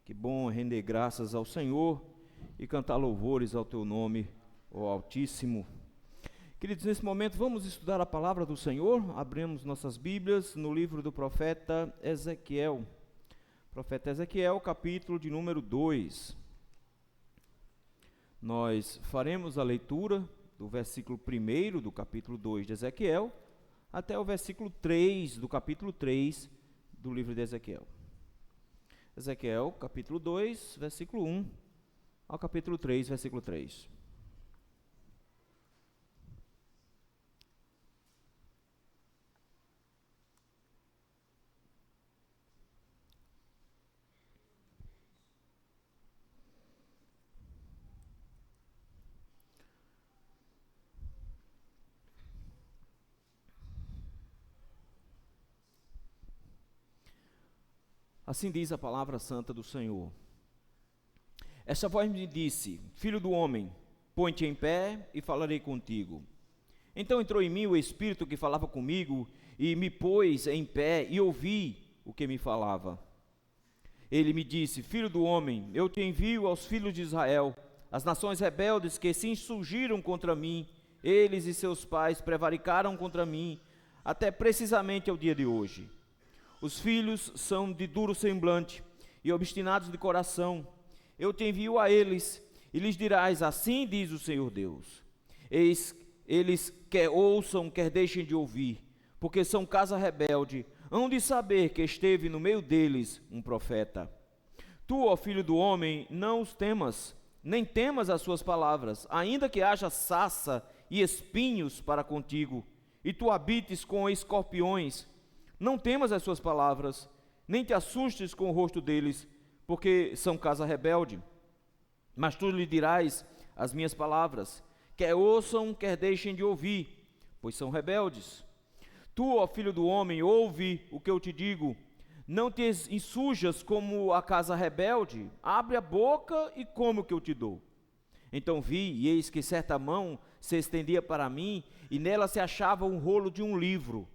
Que bom render graças ao Senhor e cantar louvores ao Teu nome, ó Altíssimo. Queridos, nesse momento vamos estudar a palavra do Senhor. Abrimos nossas Bíblias no livro do profeta Ezequiel. Profeta Ezequiel, capítulo de número 2. Nós faremos a leitura do versículo 1 do capítulo 2 de Ezequiel até o versículo 3 do capítulo 3 do livro de Ezequiel. Ezequiel, capítulo 2, versículo 1 ao capítulo 3, versículo 3. Assim diz a palavra santa do Senhor. Esta voz me disse: Filho do homem, põe-te em pé e falarei contigo. Então entrou em mim o Espírito que falava comigo e me pôs em pé e ouvi o que me falava. Ele me disse: Filho do homem, eu te envio aos filhos de Israel, as nações rebeldes que se insurgiram contra mim. Eles e seus pais prevaricaram contra mim até precisamente ao dia de hoje. Os filhos são de duro semblante e obstinados de coração. Eu te envio a eles e lhes dirás: assim diz o Senhor Deus. Eles quer ouçam, quer deixem de ouvir, porque são casa rebelde. Hão de saber que esteve no meio deles um profeta. Tu, ó filho do homem, não os temas, nem temas as suas palavras, ainda que haja sarça e espinhos para contigo, e tu habites com escorpiões. Não temas as suas palavras, nem te assustes com o rosto deles, porque são casa rebelde. Mas tu lhe dirás as minhas palavras, quer ouçam, quer deixem de ouvir, pois são rebeldes. Tu, ó filho do homem, ouve o que eu te digo, não te insurjas como a casa rebelde, abre a boca e come o que eu te dou. Então vi, e eis que certa mão se estendia para mim, e nela se achava um rolo de um livro.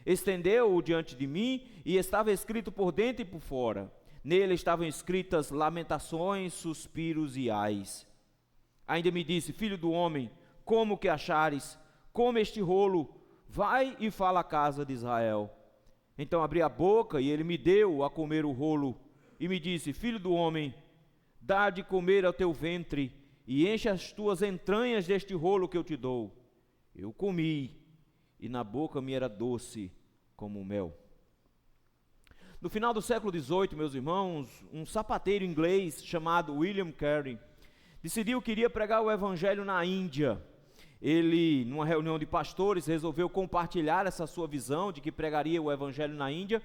Estendeu-o diante de mim, e estava escrito por dentro e por fora. Nele estavam escritas lamentações, suspiros e ais. Ainda me disse: filho do homem, como que achares? Come este rolo, vai e fala à casa de Israel. Então abri a boca, e ele me deu a comer o rolo, e me disse: filho do homem, dá de comer ao teu ventre, e enche as tuas entranhas deste rolo que eu te dou. Eu comi, e na boca me era doce como o mel. No final do século XVIII, meus irmãos, um sapateiro inglês chamado William Carey decidiu que iria pregar o evangelho na Índia. Ele, numa reunião de pastores, resolveu compartilhar essa sua visão de que pregaria o evangelho na Índia.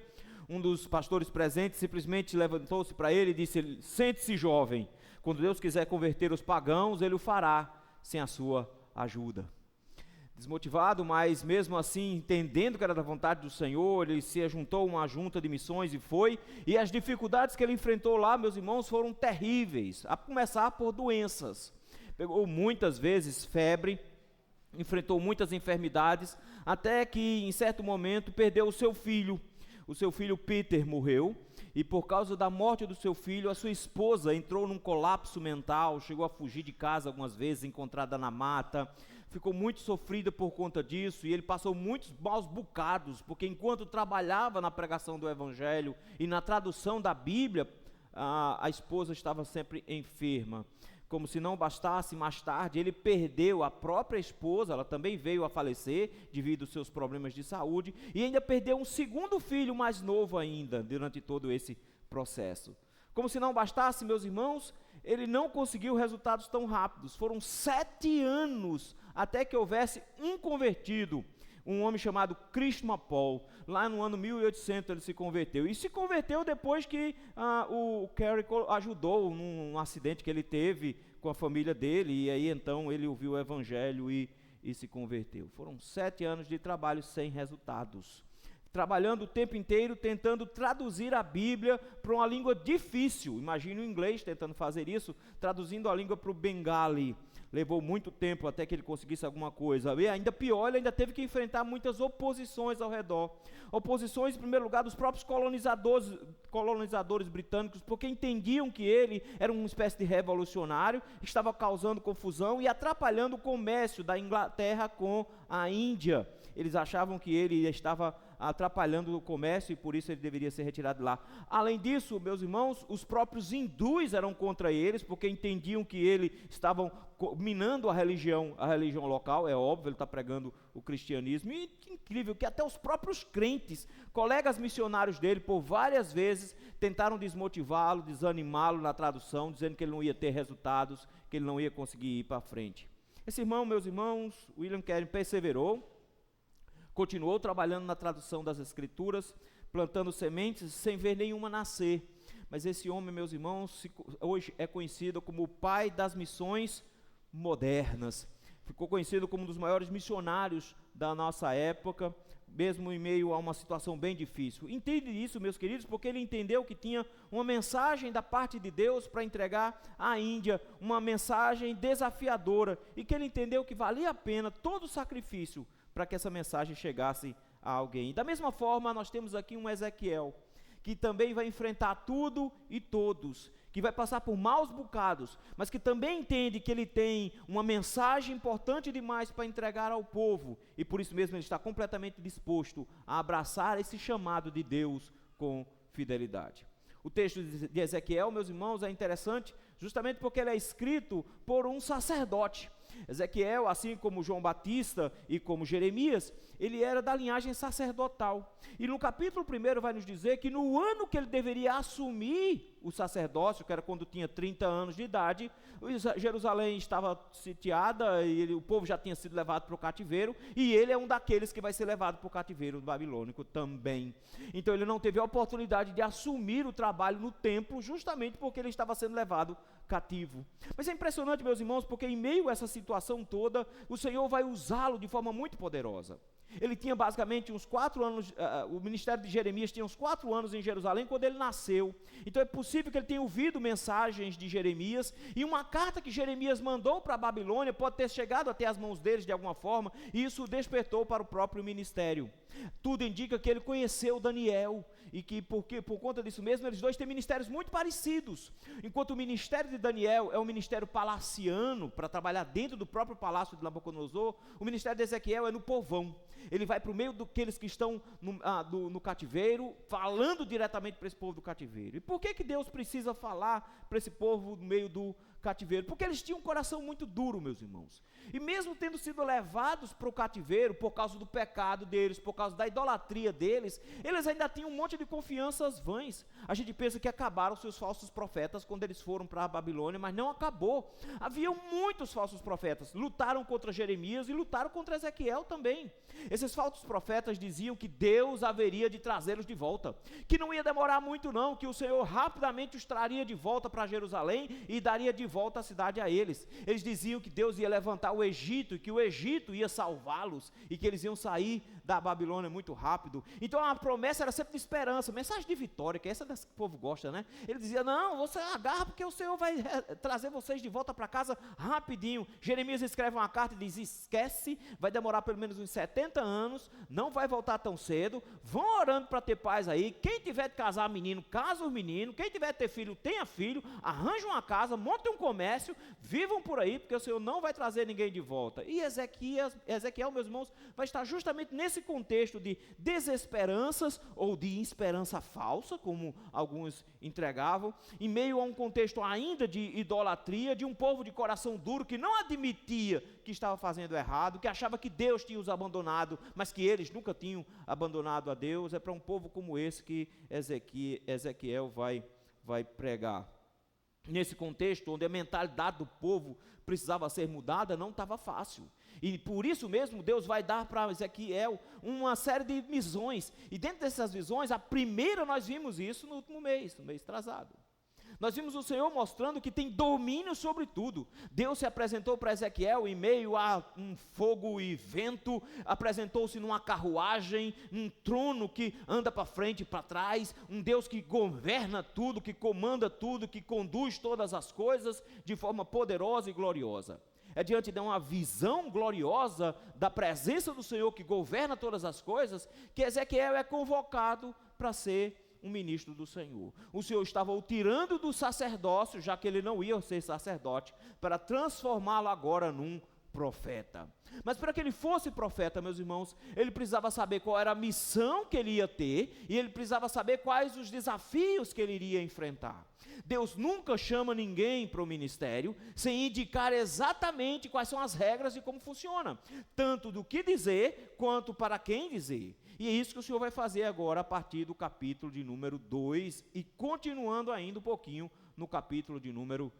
Um dos pastores presentes simplesmente levantou-se para ele e disse: sente-se, jovem, quando Deus quiser converter os pagãos, ele o fará sem a sua ajuda. Desmotivado, mas mesmo assim entendendo que era da vontade do Senhor, ele se juntou a uma junta de missões e foi. E as dificuldades que ele enfrentou lá, meus irmãos, foram terríveis, a começar por doenças. Pegou muitas vezes febre, enfrentou muitas enfermidades, até que em certo momento perdeu o seu filho. O seu filho Peter morreu, e por causa da morte do seu filho, a sua esposa entrou num colapso mental, chegou a fugir de casa algumas vezes, encontrada na mata, ficou muito sofrida por conta disso, e ele passou muitos maus bocados, porque enquanto trabalhava na pregação do evangelho e na tradução da Bíblia, a esposa estava sempre enferma. Como se não bastasse, mais tarde ele perdeu a própria esposa, ela também veio a falecer devido aos seus problemas de saúde, e ainda perdeu um segundo filho mais novo ainda, durante todo esse processo. Como se não bastasse, meus irmãos, ele não conseguiu resultados tão rápidos. Foram 7 anos até que houvesse um convertido, um homem chamado Krishnapal. Lá no ano 1800 ele se converteu, e se converteu depois que o Carey ajudou num acidente que ele teve com a família dele, e aí então ele ouviu o evangelho e se converteu. Foram 7 anos de trabalho sem resultados. trabalhando o tempo inteiro, tentando traduzir a Bíblia para uma língua difícil. Imagine o inglês tentando fazer isso, traduzindo a língua para o bengali. Levou muito tempo até que ele conseguisse alguma coisa. E ainda pior, ele ainda teve que enfrentar muitas oposições ao redor. Oposições, em primeiro lugar, dos próprios colonizadores britânicos, porque entendiam que ele era uma espécie de revolucionário, estava causando confusão e atrapalhando o comércio da Inglaterra com a Índia. Eles achavam que ele estava atrapalhando o comércio e por isso ele deveria ser retirado de lá. Além disso, meus irmãos, os próprios hindus eram contra eles, porque entendiam que ele estavam minando a religião local. É óbvio, ele está pregando o cristianismo. E que incrível que até os próprios crentes, colegas missionários dele, por várias vezes tentaram desmotivá-lo, desanimá-lo na tradução, dizendo que ele não ia ter resultados, que ele não ia conseguir ir para frente. Esse irmão, meus irmãos, William Carey, perseverou, continuou trabalhando na tradução das Escrituras, plantando sementes sem ver nenhuma nascer. Mas esse homem, meus irmãos, hoje é conhecido como o pai das missões modernas. Ficou conhecido como um dos maiores missionários da nossa época, mesmo em meio a uma situação bem difícil. Entende isso, meus queridos, porque ele entendeu que tinha uma mensagem da parte de Deus para entregar à Índia, uma mensagem desafiadora, e que ele entendeu que valia a pena todo o sacrifício para que essa mensagem chegasse a alguém. Da mesma forma, nós temos aqui um Ezequiel, que também vai enfrentar tudo e todos, que vai passar por maus bocados, mas que também entende que ele tem uma mensagem importante demais para entregar ao povo, e por isso mesmo ele está completamente disposto a abraçar esse chamado de Deus com fidelidade. O texto de Ezequiel, meus irmãos, é interessante, justamente porque ele é escrito por um sacerdote. Ezequiel, assim como João Batista e como Jeremias, ele era da linhagem sacerdotal. E no capítulo 1 vai nos dizer que no ano que ele deveria assumir o sacerdócio, que era quando tinha 30 anos de idade, Jerusalém estava sitiada e o povo já tinha sido levado para o cativeiro, e ele é um daqueles que vai ser levado para o cativeiro babilônico também. Então ele não teve a oportunidade de assumir o trabalho no templo, justamente porque ele estava sendo levado cativo. Mas é impressionante, meus irmãos, porque em meio a essa situação toda, o Senhor vai usá-lo de forma muito poderosa. Ele tinha basicamente uns 4 anos, o ministério de Jeremias tinha uns 4 anos em Jerusalém quando ele nasceu. Então é possível que ele tenha ouvido mensagens de Jeremias, e uma carta que Jeremias mandou para a Babilônia pode ter chegado até as mãos deles de alguma forma, e isso o despertou para o próprio ministério. Tudo indica que ele conheceu Daniel, e que por conta disso mesmo, eles dois têm ministérios muito parecidos. Enquanto o ministério de Daniel é um ministério palaciano, para trabalhar dentro do próprio palácio de Nabucodonosor, o ministério de Ezequiel é no povão. Ele vai para o meio daqueles que estão no cativeiro, falando diretamente para esse povo do cativeiro. E por que Deus precisa falar para esse povo no meio do cativeiro? Porque eles tinham um coração muito duro, meus irmãos. E mesmo tendo sido levados para o cativeiro, por causa do pecado deles, por causa da idolatria deles, eles ainda tinham um monte de confianças vãs. A gente pensa que acabaram seus falsos profetas quando eles foram para a Babilônia, mas não acabou. Havia muitos falsos profetas, lutaram contra Jeremias e lutaram contra Ezequiel também. Esses falsos profetas diziam que Deus haveria de trazê-los de volta, que não ia demorar muito não, que o Senhor rapidamente os traria de volta para Jerusalém e daria de volta a cidade a eles. Eles diziam que Deus ia levantar o Egito, e que o Egito ia salvá-los, e que eles iam sair da Babilônia muito rápido. Então a promessa era sempre de esperança, mensagem de vitória, que é essa que o povo gosta, né? Ele dizia, não, você agarra porque o Senhor vai trazer vocês de volta para casa rapidinho. Jeremias escreve uma carta e diz, esquece, vai demorar pelo menos uns 70 anos, não vai voltar tão cedo, vão orando para ter paz aí, quem tiver de casar menino, casa o menino, quem tiver de ter filho, tenha filho, arranja uma casa, monte um comércio, vivam por aí, porque o Senhor não vai trazer ninguém de volta. E Ezequiel, meus irmãos, vai estar justamente nesse contexto de desesperanças ou de esperança falsa, como alguns entregavam, em meio a um contexto ainda de idolatria, de um povo de coração duro que não admitia que estava fazendo errado, que achava que Deus tinha os abandonado, mas que eles nunca tinham abandonado a Deus. É para um povo como esse que Ezequiel vai pregar. Nesse contexto, onde a mentalidade do povo precisava ser mudada, não estava fácil. E por isso mesmo, Deus vai dar para Ezequiel uma série de visões. E dentro dessas visões, a primeira nós vimos isso no último mês, no mês atrasado. Nós vimos o Senhor mostrando que tem domínio sobre tudo. Deus se apresentou para Ezequiel em meio a um fogo e vento, apresentou-se numa carruagem, num trono que anda para frente e para trás, um Deus que governa tudo, que comanda tudo, que conduz todas as coisas de forma poderosa e gloriosa. É diante de uma visão gloriosa da presença do Senhor que governa todas as coisas, que Ezequiel é convocado para ser um ministro do Senhor. O Senhor estava o tirando do sacerdócio, já que ele não ia ser sacerdote, para transformá-lo agora num profeta. Mas para que ele fosse profeta, meus irmãos, ele precisava saber qual era a missão que ele ia ter, e ele precisava saber quais os desafios que ele iria enfrentar. Deus nunca chama ninguém para o ministério sem indicar exatamente quais são as regras e como funciona, tanto do que dizer, quanto para quem dizer. E é isso que o Senhor vai fazer agora a partir do capítulo de número 2 e continuando ainda um pouquinho no capítulo de número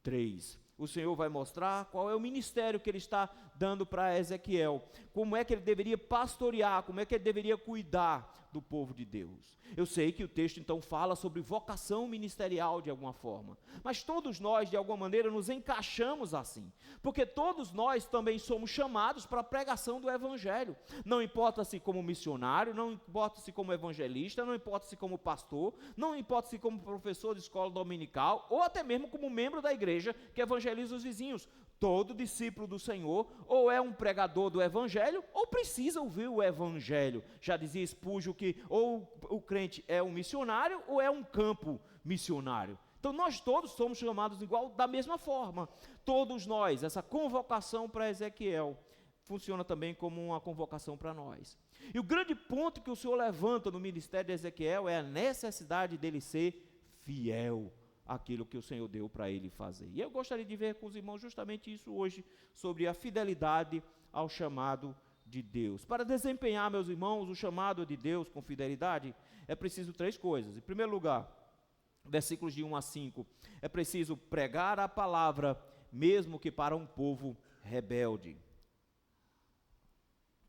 3. O Senhor vai mostrar qual é o ministério que Ele está dando para Ezequiel, como é que ele deveria pastorear, como é que ele deveria cuidar do povo de Deus. Eu sei que o texto então fala sobre vocação ministerial de alguma forma, mas todos nós de alguma maneira nos encaixamos assim, porque todos nós também somos chamados para a pregação do Evangelho, não importa se como missionário, não importa se como evangelista, não importa se como pastor, não importa se como professor de escola dominical, ou até mesmo como membro da igreja que evangeliza os vizinhos. Todo discípulo do Senhor ou é um pregador do Evangelho, ou precisa ouvir o Evangelho. Já dizia Spurgeon que ou o crente é um missionário ou é um campo missionário. Então nós todos somos chamados igual, da mesma forma. Todos nós, essa convocação para Ezequiel funciona também como uma convocação para nós. E o grande ponto que o Senhor levanta no ministério de Ezequiel é a necessidade dele ser fiel aquilo que o Senhor deu para ele fazer. E eu gostaria de ver com os irmãos justamente isso hoje, sobre a fidelidade ao chamado de Deus. Para desempenhar, meus irmãos, o chamado de Deus com fidelidade, é preciso 3 coisas. Em primeiro lugar, versículos de 1 a 5, é preciso pregar a palavra, mesmo que para um povo rebelde.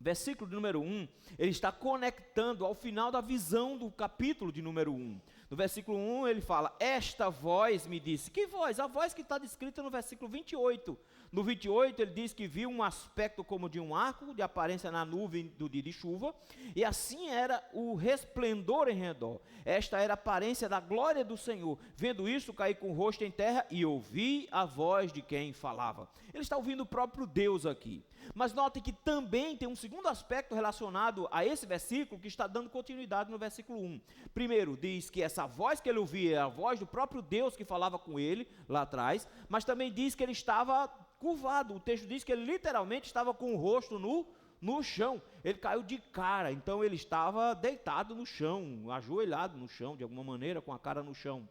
Versículo de número 1, ele está conectando ao final da visão do capítulo de número 1. No versículo 1 ele fala, esta voz me disse. Que voz? A voz que está descrita no versículo 28. No 28 ele diz que viu um aspecto como de um arco, de aparência na nuvem do dia de chuva, e assim era o resplendor em redor. Esta era a aparência da glória do Senhor. Vendo isso, caí com o rosto em terra e ouvi a voz de quem falava. Ele está ouvindo o próprio Deus aqui. Mas note que também tem um segundo aspecto relacionado a esse versículo que está dando continuidade no versículo 1. Primeiro, diz que essa voz que ele ouvia era a voz do próprio Deus que falava com ele lá atrás, mas também diz que ele estava curvado. O texto diz que ele literalmente estava com o rosto no chão. Ele caiu de cara, então ele estava deitado no chão, ajoelhado no chão, de alguma maneira, com a cara no chão.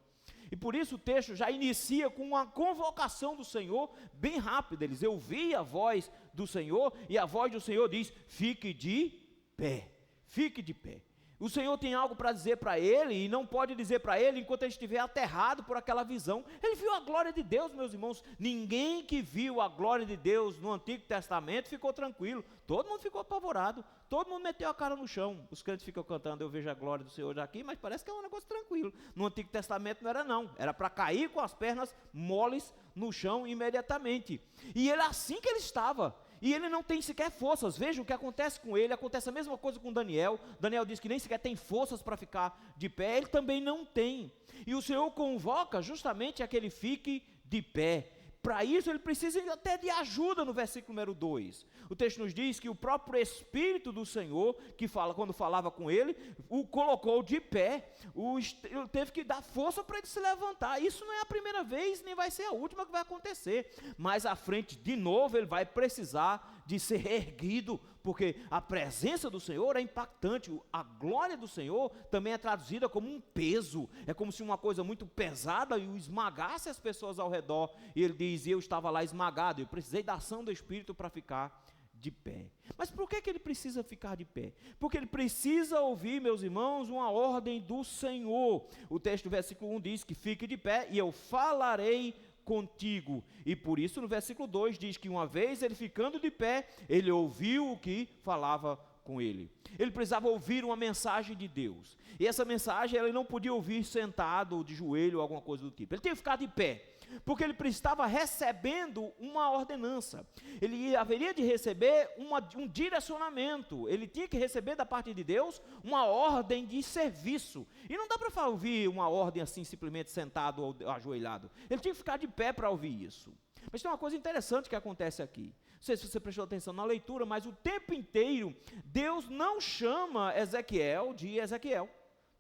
E por isso o texto já inicia com uma convocação do Senhor bem rápida. Eles ouviam a voz do Senhor e a voz do Senhor diz, fique de pé, fique de pé. O Senhor tem algo para dizer para ele e não pode dizer para ele enquanto ele estiver aterrado por aquela visão. Ele viu a glória de Deus, meus irmãos. Ninguém que viu a glória de Deus no Antigo Testamento ficou tranquilo. Todo mundo ficou apavorado, todo mundo meteu a cara no chão. Os crentes ficam cantando, eu vejo a glória do Senhor aqui, mas parece que é um negócio tranquilo. No Antigo Testamento não era não, era para cair com as pernas moles no chão imediatamente. E ele assim que ele estava. E ele não tem sequer forças. Veja o que acontece com ele. Acontece a mesma coisa com Daniel. Daniel diz que nem sequer tem forças para ficar de pé. Ele também não tem. E o Senhor convoca justamente a que ele fique de pé. Para isso ele precisa até de ajuda no versículo número 2. O texto nos diz que o próprio Espírito do Senhor, que fala quando falava com ele, o colocou de pé. Ele teve que dar força para ele se levantar. Isso não é a primeira vez, nem vai ser a última que vai acontecer. Mais à frente, de novo, ele vai precisar de ser erguido, porque a presença do Senhor é impactante. A glória do Senhor também é traduzida como um peso. É como se uma coisa muito pesada o esmagasse as pessoas ao redor. E ele diz, eu estava lá esmagado, eu precisei da ação do Espírito para ficar de pé. Mas por que ele precisa ficar de pé? Porque ele precisa ouvir, meus irmãos, uma ordem do Senhor. O texto do versículo 1 diz que fique de pé e eu falarei contigo. E por isso no versículo 2 diz que uma vez ele ficando de pé, ele ouviu o que falava com ele. Ele precisava ouvir uma mensagem de Deus. E essa mensagem ele não podia ouvir sentado ou de joelho ou alguma coisa do tipo. Ele tinha que ficar de pé, porque ele estava recebendo uma ordenança. Ele haveria de receber um direcionamento. Ele tinha que receber da parte de Deus uma ordem de serviço. E não dá para ouvir uma ordem assim simplesmente sentado ou ajoelhado. Ele tinha que ficar de pé para ouvir isso. Mas tem uma coisa interessante que acontece aqui. Não sei se você prestou atenção na leitura, mas o tempo inteiro Deus não chama Ezequiel de Ezequiel.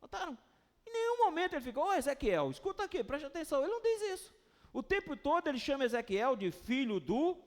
Notaram? Em nenhum momento ele fica, Ezequiel, escuta aqui, preste atenção. Ele não diz isso. O tempo todo ele chama Ezequiel de filho do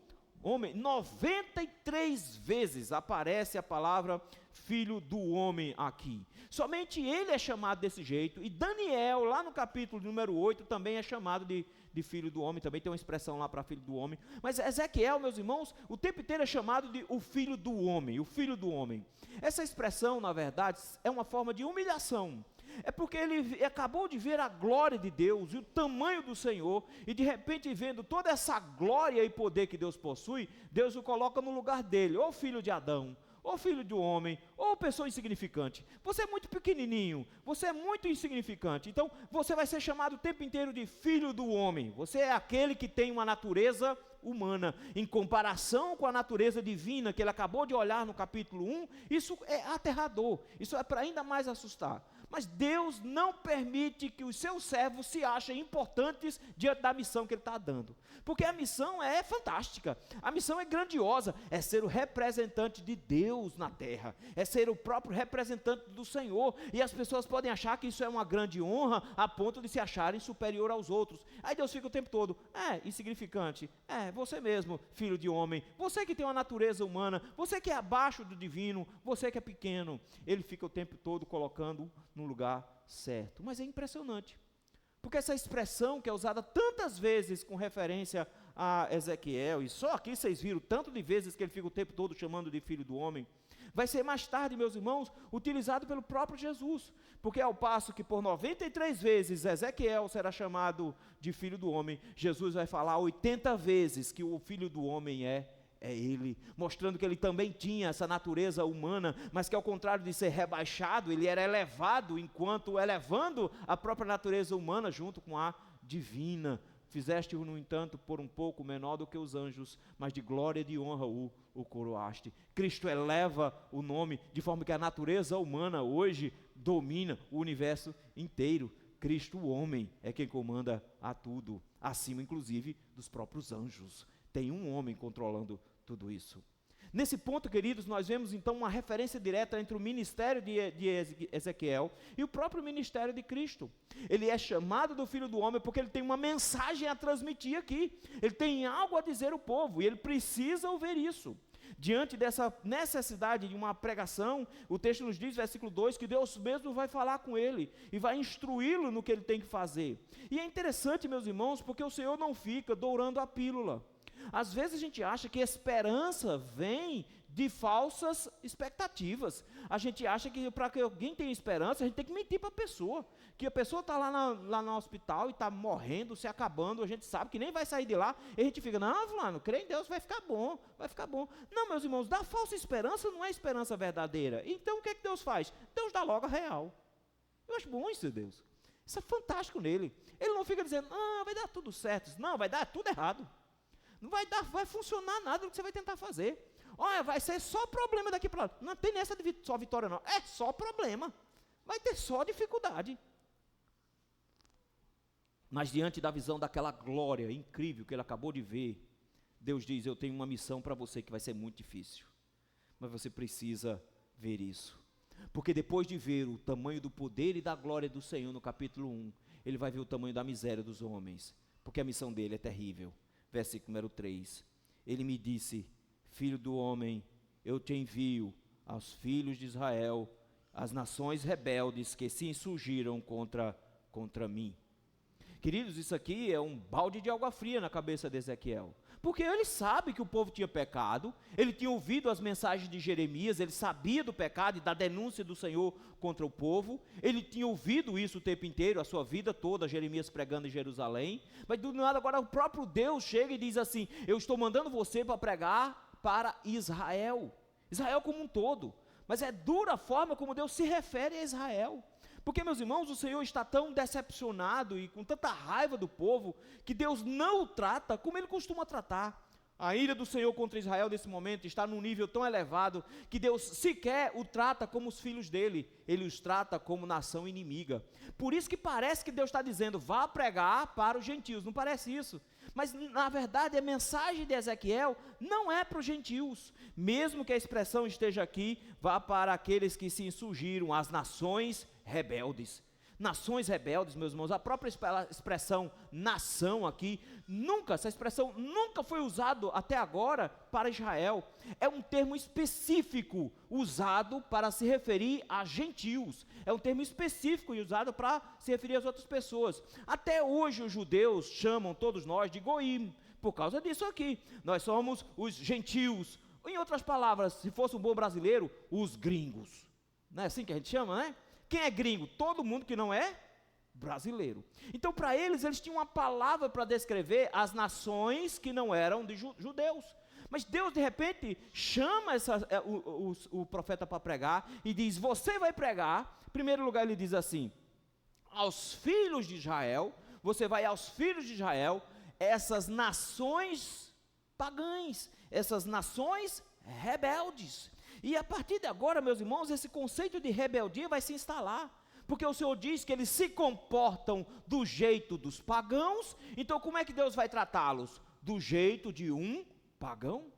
homem. 93 vezes aparece a palavra filho do homem aqui. Somente ele é chamado desse jeito. E Daniel, lá no capítulo número 8, também é chamado de filho do homem. Também tem uma expressão lá para filho do homem. Mas Ezequiel, meus irmãos, o tempo inteiro é chamado de o filho do homem. O filho do homem. Essa expressão, na verdade, é uma forma de humilhação. É porque ele acabou de ver a glória de Deus e o tamanho do Senhor, e de repente vendo toda essa glória e poder que Deus possui, Deus o coloca no lugar dele, ou filho de Adão, ou filho do homem, ou pessoa insignificante. Você é muito pequenininho, você é muito insignificante, então você vai ser chamado o tempo inteiro de filho do homem. Você é aquele que tem uma natureza humana, em comparação com a natureza divina que ele acabou de olhar no capítulo 1, isso é aterrador, isso é para ainda mais assustar. Mas Deus não permite que os seus servos se achem importantes diante da missão que ele está dando, porque a missão é fantástica, a missão é grandiosa, é ser o representante de Deus na terra, é ser o próprio representante do Senhor, e as pessoas podem achar que isso é uma grande honra, a ponto de se acharem superior aos outros. Aí Deus fica o tempo todo, insignificante, você mesmo, filho de homem, você que tem uma natureza humana, você que é abaixo do divino, você que é pequeno. Ele fica o tempo todo colocando no lugar certo. Mas é impressionante, porque essa expressão que é usada tantas vezes com referência a Ezequiel, e só aqui vocês viram tanto de vezes que ele fica o tempo todo chamando de filho do homem, vai ser mais tarde, meus irmãos, utilizado pelo próprio Jesus, porque ao passo que por 93 vezes Ezequiel será chamado de filho do homem, Jesus vai falar 80 vezes que o filho do homem é ele, mostrando que ele também tinha essa natureza humana, mas que ao contrário de ser rebaixado, ele era elevado, enquanto elevando a própria natureza humana junto com a divina. Fizeste-o, no entanto, por um pouco menor do que os anjos, mas de glória e de honra o coroaste. Cristo eleva o nome, de forma que a natureza humana hoje domina o universo inteiro. Cristo, o homem, é quem comanda a tudo, acima inclusive dos próprios anjos. Tem um homem controlando tudo isso. Nesse ponto, queridos, nós vemos então uma referência direta entre o ministério de Ezequiel e o próprio ministério de Cristo. Ele é chamado do Filho do Homem porque ele tem uma mensagem a transmitir aqui. Ele tem algo a dizer ao povo e ele precisa ouvir isso. Diante dessa necessidade de uma pregação, o texto nos diz, versículo 2, que Deus mesmo vai falar com ele e vai instruí-lo no que ele tem que fazer. E é interessante, meus irmãos, porque o Senhor não fica dourando a pílula. Às vezes a gente acha que esperança vem de falsas expectativas. A gente acha que para que alguém tenha esperança, a gente tem que mentir para a pessoa. Que a pessoa está lá no hospital e está morrendo, se acabando, a gente sabe que nem vai sair de lá, e a gente fica, não, fulano, crê em Deus, vai ficar bom, vai ficar bom. Não, meus irmãos, dar falsa esperança não é esperança verdadeira. Então o que é que Deus faz? Deus dá logo a real. Eu acho bom isso de Deus. Isso é fantástico nele. Ele não fica dizendo, vai dar tudo certo. Não, vai dar tudo errado. Não vai funcionar nada do que você vai tentar fazer. Olha, vai ser só problema daqui para lá. Não tem nessa de só vitória não. É só problema. Vai ter só dificuldade. Mas diante da visão daquela glória incrível que ele acabou de ver, Deus diz, eu tenho uma missão para você que vai ser muito difícil. Mas você precisa ver isso. Porque depois de ver o tamanho do poder e da glória do Senhor no capítulo 1, ele vai ver o tamanho da miséria dos homens. Porque a missão dele é terrível. Versículo número 3, ele me disse, filho do homem, eu te envio aos filhos de Israel, as nações rebeldes que se insurgiram contra mim. Queridos, isso aqui é um balde de água fria na cabeça de Ezequiel, porque ele sabe que o povo tinha pecado, ele tinha ouvido as mensagens de Jeremias, ele sabia do pecado e da denúncia do Senhor contra o povo, ele tinha ouvido isso o tempo inteiro, a sua vida toda, Jeremias pregando em Jerusalém, mas do nada agora o próprio Deus chega e diz assim, eu estou mandando você para pregar para Israel como um todo, mas é dura a forma como Deus se refere a Israel. Porque, meus irmãos, o Senhor está tão decepcionado e com tanta raiva do povo, que Deus não o trata como Ele costuma tratar. A ira do Senhor contra Israel nesse momento está num nível tão elevado, que Deus sequer o trata como os filhos dele, Ele os trata como nação inimiga. Por isso que parece que Deus está dizendo, vá pregar para os gentios, não parece isso? Mas na verdade a mensagem de Ezequiel não é para os gentios, mesmo que a expressão esteja aqui, vá para aqueles que se insurgiram, as nações rebeldes. Nações rebeldes, meus irmãos, a própria expressão nação aqui, essa expressão nunca foi usada até agora para Israel. É um termo específico usado para se referir a gentios. É um termo específico e usado para se referir às outras pessoas. Até hoje os judeus chamam todos nós de goim, por causa disso aqui. Nós somos os gentios. Em outras palavras, se fosse um bom brasileiro, os gringos. Não é assim que a gente chama, né? Quem é gringo? Todo mundo que não é brasileiro. Então, para eles tinham uma palavra para descrever as nações que não eram de judeus. Mas Deus, de repente, chama o profeta para pregar e diz, você vai pregar. Em primeiro lugar, ele diz assim, aos filhos de Israel, você vai aos filhos de Israel, essas nações pagãs, essas nações rebeldes. E a partir de agora, meus irmãos, esse conceito de rebeldia vai se instalar, porque o Senhor diz que eles se comportam do jeito dos pagãos, então como é que Deus vai tratá-los? Do jeito de um pagão?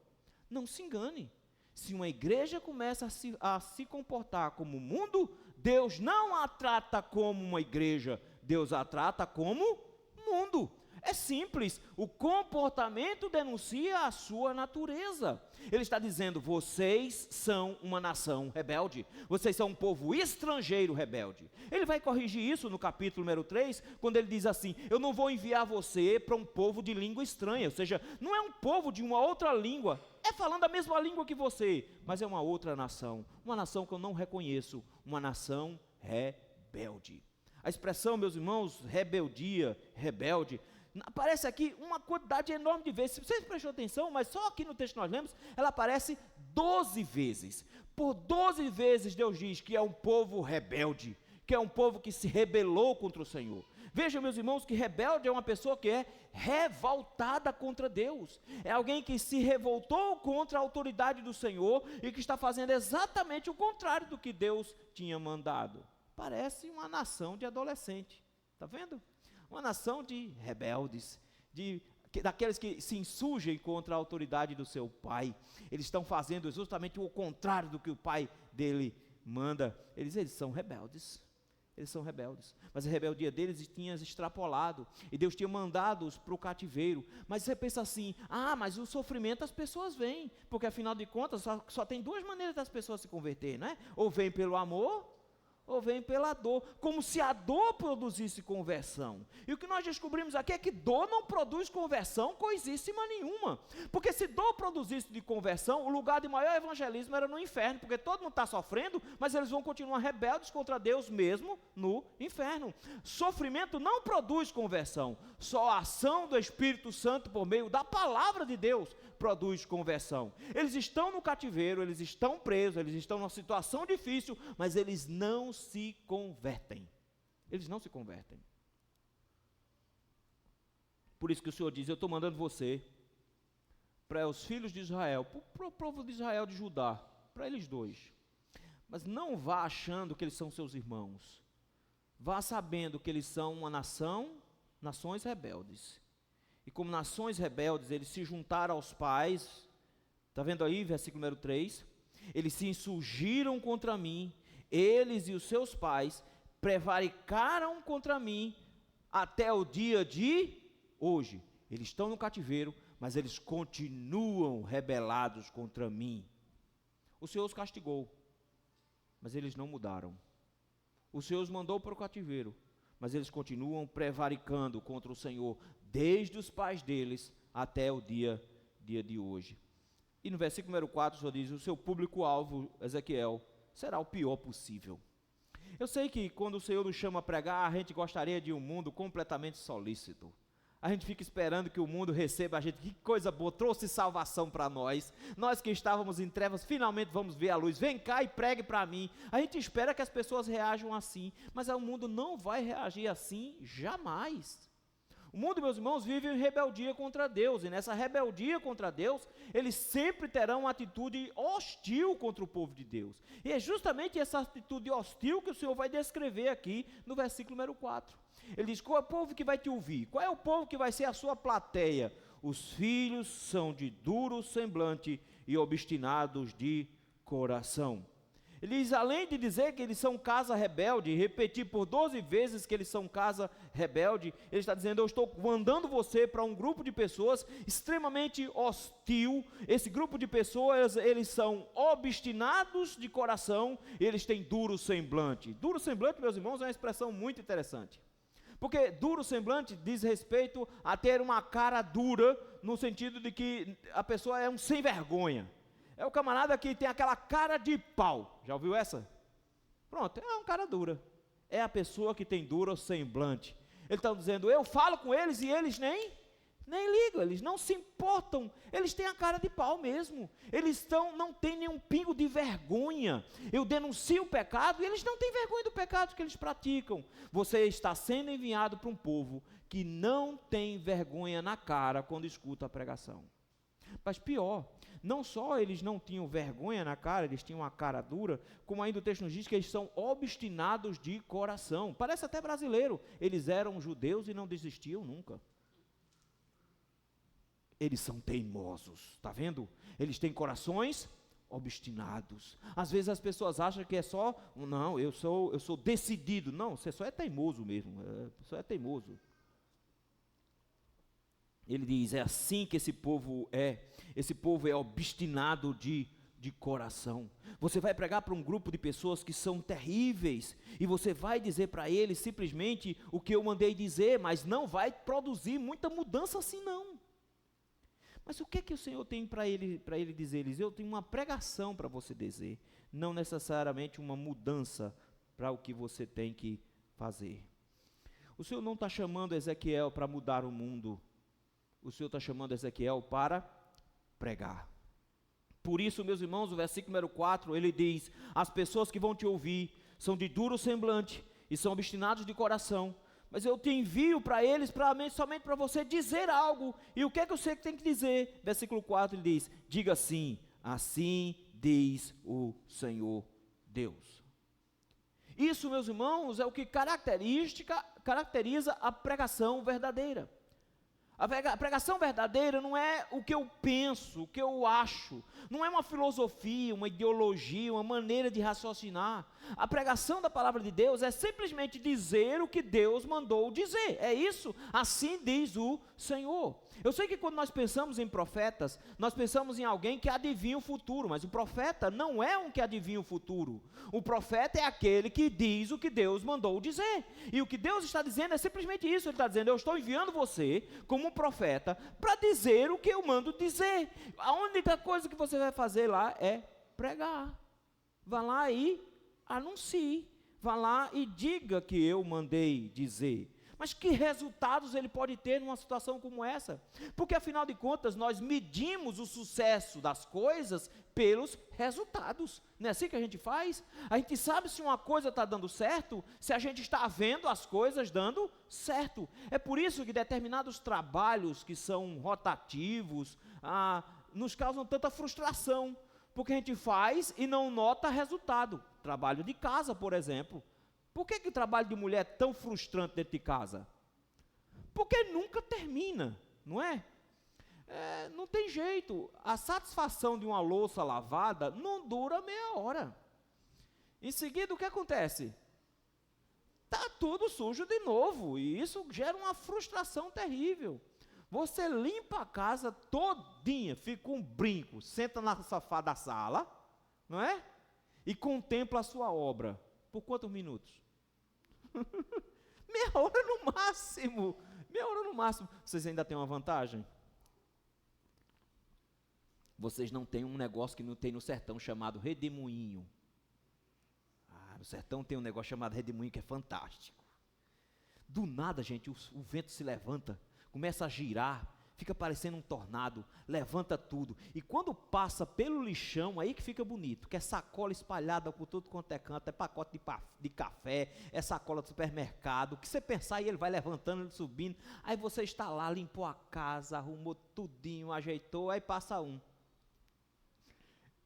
Não se engane, se uma igreja começa a se comportar como o mundo, Deus não a trata como uma igreja, Deus a trata como mundo. É simples, o comportamento denuncia a sua natureza. Ele está dizendo, vocês são uma nação rebelde, vocês são um povo estrangeiro rebelde. Ele vai corrigir isso no capítulo número 3, quando ele diz assim, eu não vou enviar você para um povo de língua estranha, ou seja, não é um povo de uma outra língua, é falando a mesma língua que você, mas é uma outra nação, uma nação que eu não reconheço, uma nação rebelde. A expressão, meus irmãos, rebeldia, rebelde, aparece aqui uma quantidade enorme de vezes. Se vocês prestou atenção, mas só aqui no texto que nós lemos, ela aparece 12 vezes. Por 12 vezes Deus diz que é um povo rebelde, que é um povo que se rebelou contra o Senhor. Vejam, meus irmãos, que rebelde é uma pessoa que é revoltada contra Deus. É alguém que se revoltou contra a autoridade do Senhor e que está fazendo exatamente o contrário do que Deus tinha mandado. Parece uma nação de adolescente, está vendo? Uma nação de rebeldes, daqueles que se insurgem contra a autoridade do seu pai. Eles estão fazendo justamente o contrário do que o pai dele manda. Eles são rebeldes. Eles são rebeldes. Mas a rebeldia deles tinha extrapolado. E Deus tinha mandado-os para o cativeiro. Mas você pensa assim, mas o sofrimento as pessoas vêm. Porque afinal de contas, só tem duas maneiras das pessoas se converter, né? Ou vem pelo amor, ou vem pela dor, como se a dor produzisse conversão. E o que nós descobrimos aqui é que dor não produz conversão coisíssima nenhuma, porque se dor produzisse de conversão, o lugar de maior evangelismo era no inferno, porque todo mundo está sofrendo, mas eles vão continuar rebeldes contra Deus mesmo no inferno. Sofrimento não produz conversão, só a ação do Espírito Santo por meio da palavra de Deus produz conversão. Eles estão no cativeiro, eles estão presos, eles estão numa situação difícil, mas eles não se convertem. Eles não se convertem. Por isso que o Senhor diz, eu estou mandando você para os filhos de Israel, para o povo de Israel, de Judá, para eles dois. Mas não vá achando que eles são seus irmãos. Vá sabendo que eles são uma nações rebeldes. E como nações rebeldes, eles se juntaram aos pais, está vendo aí, versículo número 3, eles se insurgiram contra mim, eles e os seus pais prevaricaram contra mim até o dia de hoje. Eles estão no cativeiro, mas eles continuam rebelados contra mim. O Senhor os castigou, mas eles não mudaram. O Senhor os mandou para o cativeiro, mas eles continuam prevaricando contra o Senhor, desde os pais deles até o dia de hoje. E no versículo número 4, o Senhor diz, o seu público-alvo, Ezequiel, será o pior possível. Eu sei que quando o Senhor nos chama a pregar, a gente gostaria de um mundo completamente solícito. a gente fica esperando que o mundo receba a gente, que coisa boa, trouxe salvação para nós que estávamos em trevas, finalmente vamos ver a luz, vem cá e pregue para mim. A gente espera que as pessoas reajam assim, mas o mundo não vai reagir assim jamais. O mundo, meus irmãos, vive em rebeldia contra Deus, e nessa rebeldia contra Deus, eles sempre terão uma atitude hostil contra o povo de Deus. E é justamente essa atitude hostil que o Senhor vai descrever aqui no versículo número 4. Ele diz: qual é o povo que vai te ouvir? Qual é o povo que vai ser a sua plateia? Os filhos são de duro semblante e obstinados de coração. Ele diz, além de dizer que eles são casa rebelde, repetir por 12 vezes que eles são casa rebelde, ele está dizendo: eu estou mandando você para um grupo de pessoas extremamente hostil. Esse grupo de pessoas, eles são obstinados de coração, eles têm duro semblante. Duro semblante, meus irmãos, é uma expressão muito interessante, porque duro semblante diz respeito a ter uma cara dura, no sentido de que a pessoa é um sem vergonha. É o camarada que tem aquela cara de pau. Já ouviu essa? Pronto, é uma cara dura. É a pessoa que tem duro semblante. Ele está dizendo: eu falo com eles e eles nem ligam, eles não se importam. Eles têm a cara de pau mesmo. Eles não têm nenhum pingo de vergonha. Eu denuncio o pecado e eles não têm vergonha do pecado que eles praticam. Você está sendo enviado para um povo que não tem vergonha na cara quando escuta a pregação. Mas pior, não só eles não tinham vergonha na cara, eles tinham uma cara dura, como ainda o texto nos diz que eles são obstinados de coração. Parece até brasileiro. Eles eram judeus e não desistiam nunca. Eles são teimosos, está vendo? Eles têm corações obstinados. Às vezes as pessoas acham que é só, não, eu sou decidido. Não, você só é teimoso mesmo, só é teimoso. Ele diz: é assim que esse povo é obstinado de coração. Você vai pregar para um grupo de pessoas que são terríveis, e você vai dizer para eles simplesmente o que eu mandei dizer, mas não vai produzir muita mudança assim não. Mas o que é que o Senhor tem para ele dizer? Ele diz: eu tenho uma pregação para você dizer, não necessariamente uma mudança para o que você tem que fazer. O Senhor não está chamando Ezequiel para mudar o mundo. O Senhor está chamando Ezequiel para pregar. Por isso, meus irmãos, o versículo número 4, ele diz: as pessoas que vão te ouvir são de duro semblante e são obstinados de coração, mas eu te envio para eles somente para você dizer algo. E o que é que você tem que dizer? Versículo 4, ele diz: diga assim diz o Senhor Deus. Isso, meus irmãos, é o que caracteriza a pregação verdadeira. A pregação verdadeira não é o que eu penso, o que eu acho, não é uma filosofia, uma ideologia, uma maneira de raciocinar. A pregação da palavra de Deus é simplesmente dizer o que Deus mandou dizer. É isso, assim diz o Senhor. Eu sei que quando nós pensamos em profetas, nós pensamos em alguém que adivinha o futuro, mas o profeta não é um que adivinha o futuro. O profeta é aquele que diz o que Deus mandou dizer. E o que Deus está dizendo é simplesmente isso. Ele está dizendo: eu estou enviando você como um profeta para dizer o que eu mando dizer. A única coisa que você vai fazer lá é pregar. Vá lá e anuncie. Vá lá e diga que eu mandei dizer. Mas que resultados ele pode ter numa situação como essa? Porque afinal de contas nós medimos o sucesso das coisas pelos resultados. Não é assim que a gente faz? A gente sabe se uma coisa está dando certo, se a gente está vendo as coisas dando certo. É por isso que determinados trabalhos que são rotativos nos causam tanta frustração, porque a gente faz e não nota resultado. Trabalho de casa, por exemplo. Por que o trabalho de mulher é tão frustrante dentro de casa? Porque nunca termina, não é? Não tem jeito. A satisfação de uma louça lavada não dura meia hora. Em seguida, o que acontece? Está tudo sujo de novo, e isso gera uma frustração terrível. Você limpa a casa todinha, fica um brinco, senta no sofá da sala, não é? E contempla a sua obra. Por quantos minutos? Meia hora no máximo. Meia hora no máximo. Vocês ainda têm uma vantagem? Vocês não têm um negócio que não tem no sertão chamado redemoinho. No sertão tem um negócio chamado redemoinho que é fantástico. Do nada, gente, o vento se levanta começa a girar, fica parecendo um tornado, levanta tudo, e quando passa pelo lixão, aí que fica bonito, que é sacola espalhada por tudo quanto é canto, é pacote de café, é sacola do supermercado, o que você pensar, e ele vai levantando, ele subindo, aí você está lá, limpou a casa, arrumou tudinho, ajeitou, aí passa um,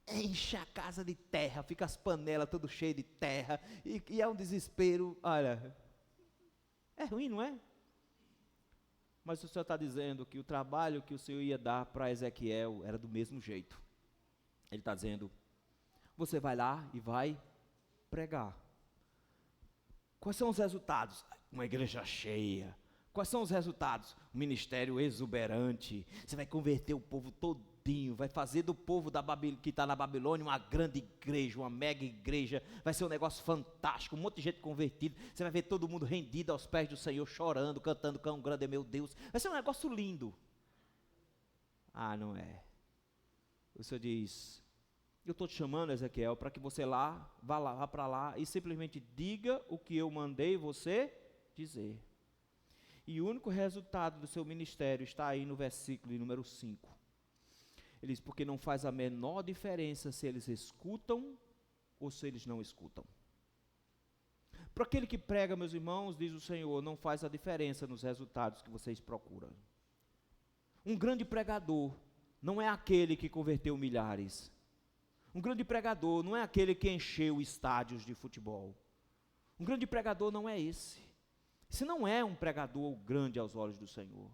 enche a casa de terra, fica as panelas tudo cheio de terra, e é um desespero, olha, é ruim, não é? Mas o Senhor está dizendo que o trabalho que o Senhor ia dar para Ezequiel era do mesmo jeito. Ele está dizendo, você vai lá e vai pregar. Quais são os resultados? Uma igreja cheia. Quais são os resultados? Um ministério exuberante. Você vai converter o povo todinho, vai fazer do povo que está na Babilônia uma grande igreja, uma mega igreja. Vai ser um negócio fantástico, um monte de gente convertida. Você vai ver todo mundo rendido aos pés do Senhor, chorando, cantando Quão Grande é Meu Deus. Vai ser um negócio lindo. Ah, não é. O Senhor diz, eu estou te chamando, Ezequiel, para que você vá para lá e simplesmente diga o que eu mandei você dizer. E o único resultado do seu ministério está aí no versículo número 5. Ele diz, porque não faz a menor diferença se eles escutam ou se eles não escutam. Para aquele que prega, meus irmãos, diz o Senhor, não faz a diferença nos resultados que vocês procuram. Um grande pregador não é aquele que converteu milhares. Um grande pregador não é aquele que encheu estádios de futebol. Um grande pregador não é esse. Esse não é um pregador grande aos olhos do Senhor.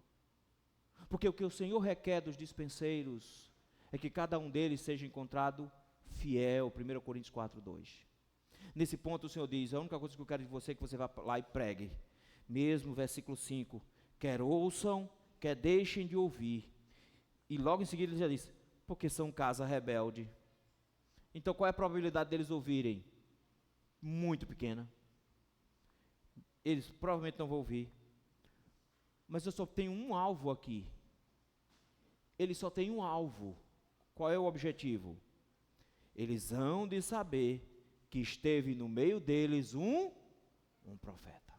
Porque o que o Senhor requer dos dispenseiros é que cada um deles seja encontrado fiel. 1 Coríntios 4:2. Nesse ponto o Senhor diz, a única coisa que eu quero de você é que você vá lá e pregue. Mesmo versículo 5, quer ouçam, quer deixem de ouvir. E logo em seguida ele já diz, porque são casa rebelde. Então qual é a probabilidade deles ouvirem? Muito pequena. Eles provavelmente não vão ouvir. Mas eu só tenho um alvo aqui. Eles só têm um alvo. Qual é o objetivo? Eles hão de saber que esteve no meio deles um profeta.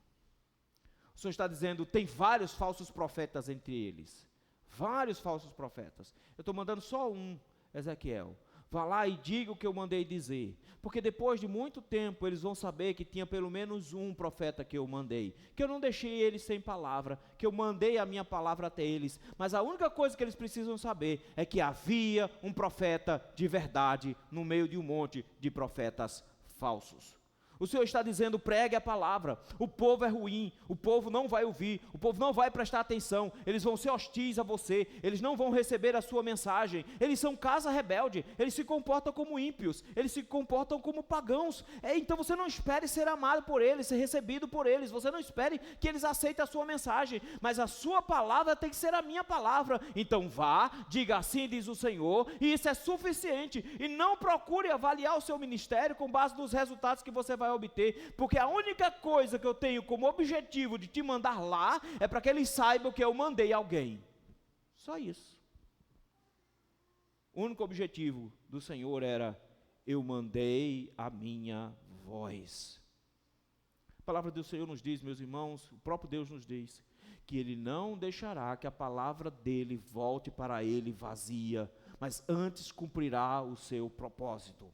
O Senhor está dizendo, tem vários falsos profetas entre eles. Vários falsos profetas. Eu estou mandando só um, Ezequiel. Vá lá e diga o que eu mandei dizer, porque depois de muito tempo eles vão saber que tinha pelo menos um profeta que eu mandei, que eu não deixei eles sem palavra, que eu mandei a minha palavra até eles, mas a única coisa que eles precisam saber é que havia um profeta de verdade no meio de um monte de profetas falsos. O Senhor está dizendo, pregue a palavra, o povo é ruim, o povo não vai ouvir, o povo não vai prestar atenção, eles vão ser hostis a você, eles não vão receber a sua mensagem, eles são casa rebelde, eles se comportam como ímpios, eles se comportam como pagãos, então você não espere ser amado por eles, ser recebido por eles, você não espere que eles aceitem a sua mensagem, mas a sua palavra tem que ser a minha palavra, então vá, diga assim diz o Senhor, e isso é suficiente, e não procure avaliar o seu ministério com base nos resultados que você vai obter, porque a única coisa que eu tenho como objetivo de te mandar lá é para que eles saibam que eu mandei alguém. Só isso. O único objetivo do Senhor era, eu mandei a minha voz. A palavra do Senhor nos diz, meus irmãos, o próprio Deus nos diz, que Ele não deixará que a palavra dEle volte para Ele vazia, mas antes cumprirá o seu propósito.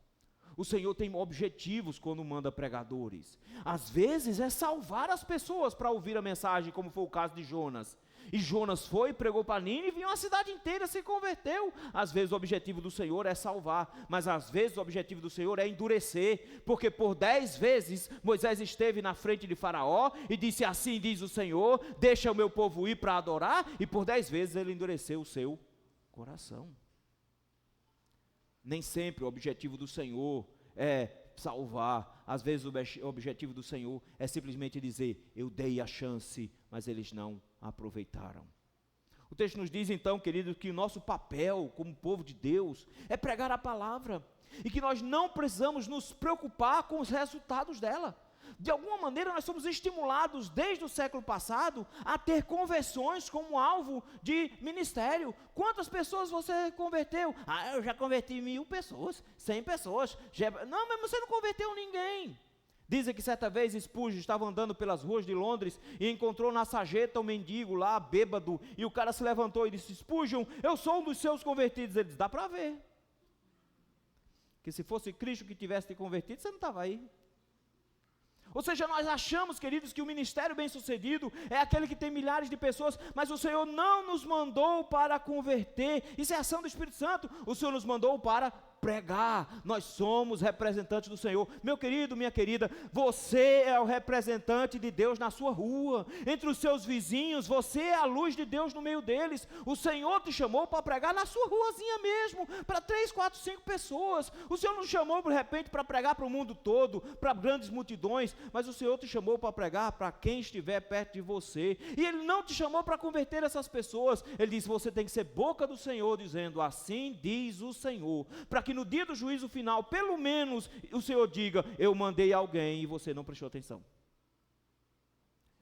O Senhor tem objetivos quando manda pregadores. Às vezes é salvar as pessoas para ouvir a mensagem, como foi o caso de Jonas. E Jonas foi, pregou para Nínive e uma cidade inteira se converteu. Às vezes o objetivo do Senhor é salvar, mas às vezes o objetivo do Senhor é endurecer, porque por 10 vezes Moisés esteve na frente de Faraó e disse, assim diz o Senhor, deixa o meu povo ir para adorar, e por 10 vezes ele endureceu o seu coração. Nem sempre o objetivo do Senhor é salvar. Às vezes o objetivo do Senhor é simplesmente dizer, eu dei a chance, mas eles não aproveitaram. O texto nos diz então, queridos, que o nosso papel como povo de Deus é pregar a palavra, e que nós não precisamos nos preocupar com os resultados dela. De alguma maneira nós somos estimulados desde o século passado a ter conversões como alvo de ministério. Quantas pessoas você converteu? Eu já converti 1000 pessoas, 100 pessoas. Não, mas você não converteu ninguém. Dizem que certa vez Spurgeon estava andando pelas ruas de Londres e encontrou na sarjeta um mendigo lá, bêbado, e o cara se levantou e disse: Spurgeon, eu sou um dos seus convertidos. Ele disse: dá para ver, que se fosse Cristo que tivesse te convertido, você não estava aí. Ou seja, nós achamos, queridos, que o ministério bem-sucedido é aquele que tem milhares de pessoas, mas o Senhor não nos mandou para converter. Isso é ação do Espírito Santo. O Senhor nos mandou para pregar. Nós somos representantes do Senhor. Meu querido, minha querida, você é o representante de Deus na sua rua, entre os seus vizinhos. Você é a luz de Deus no meio deles. O Senhor te chamou para pregar na sua ruazinha mesmo, para 3, 4, 5 pessoas. O Senhor não chamou de repente para pregar para o mundo todo, para grandes multidões, mas o Senhor te chamou para pregar para quem estiver perto de você. E Ele não te chamou para converter essas pessoas. Ele disse: você tem que ser boca do Senhor, dizendo: assim diz o Senhor, para que no dia do juízo final, pelo menos o Senhor diga: eu mandei alguém e você não prestou atenção,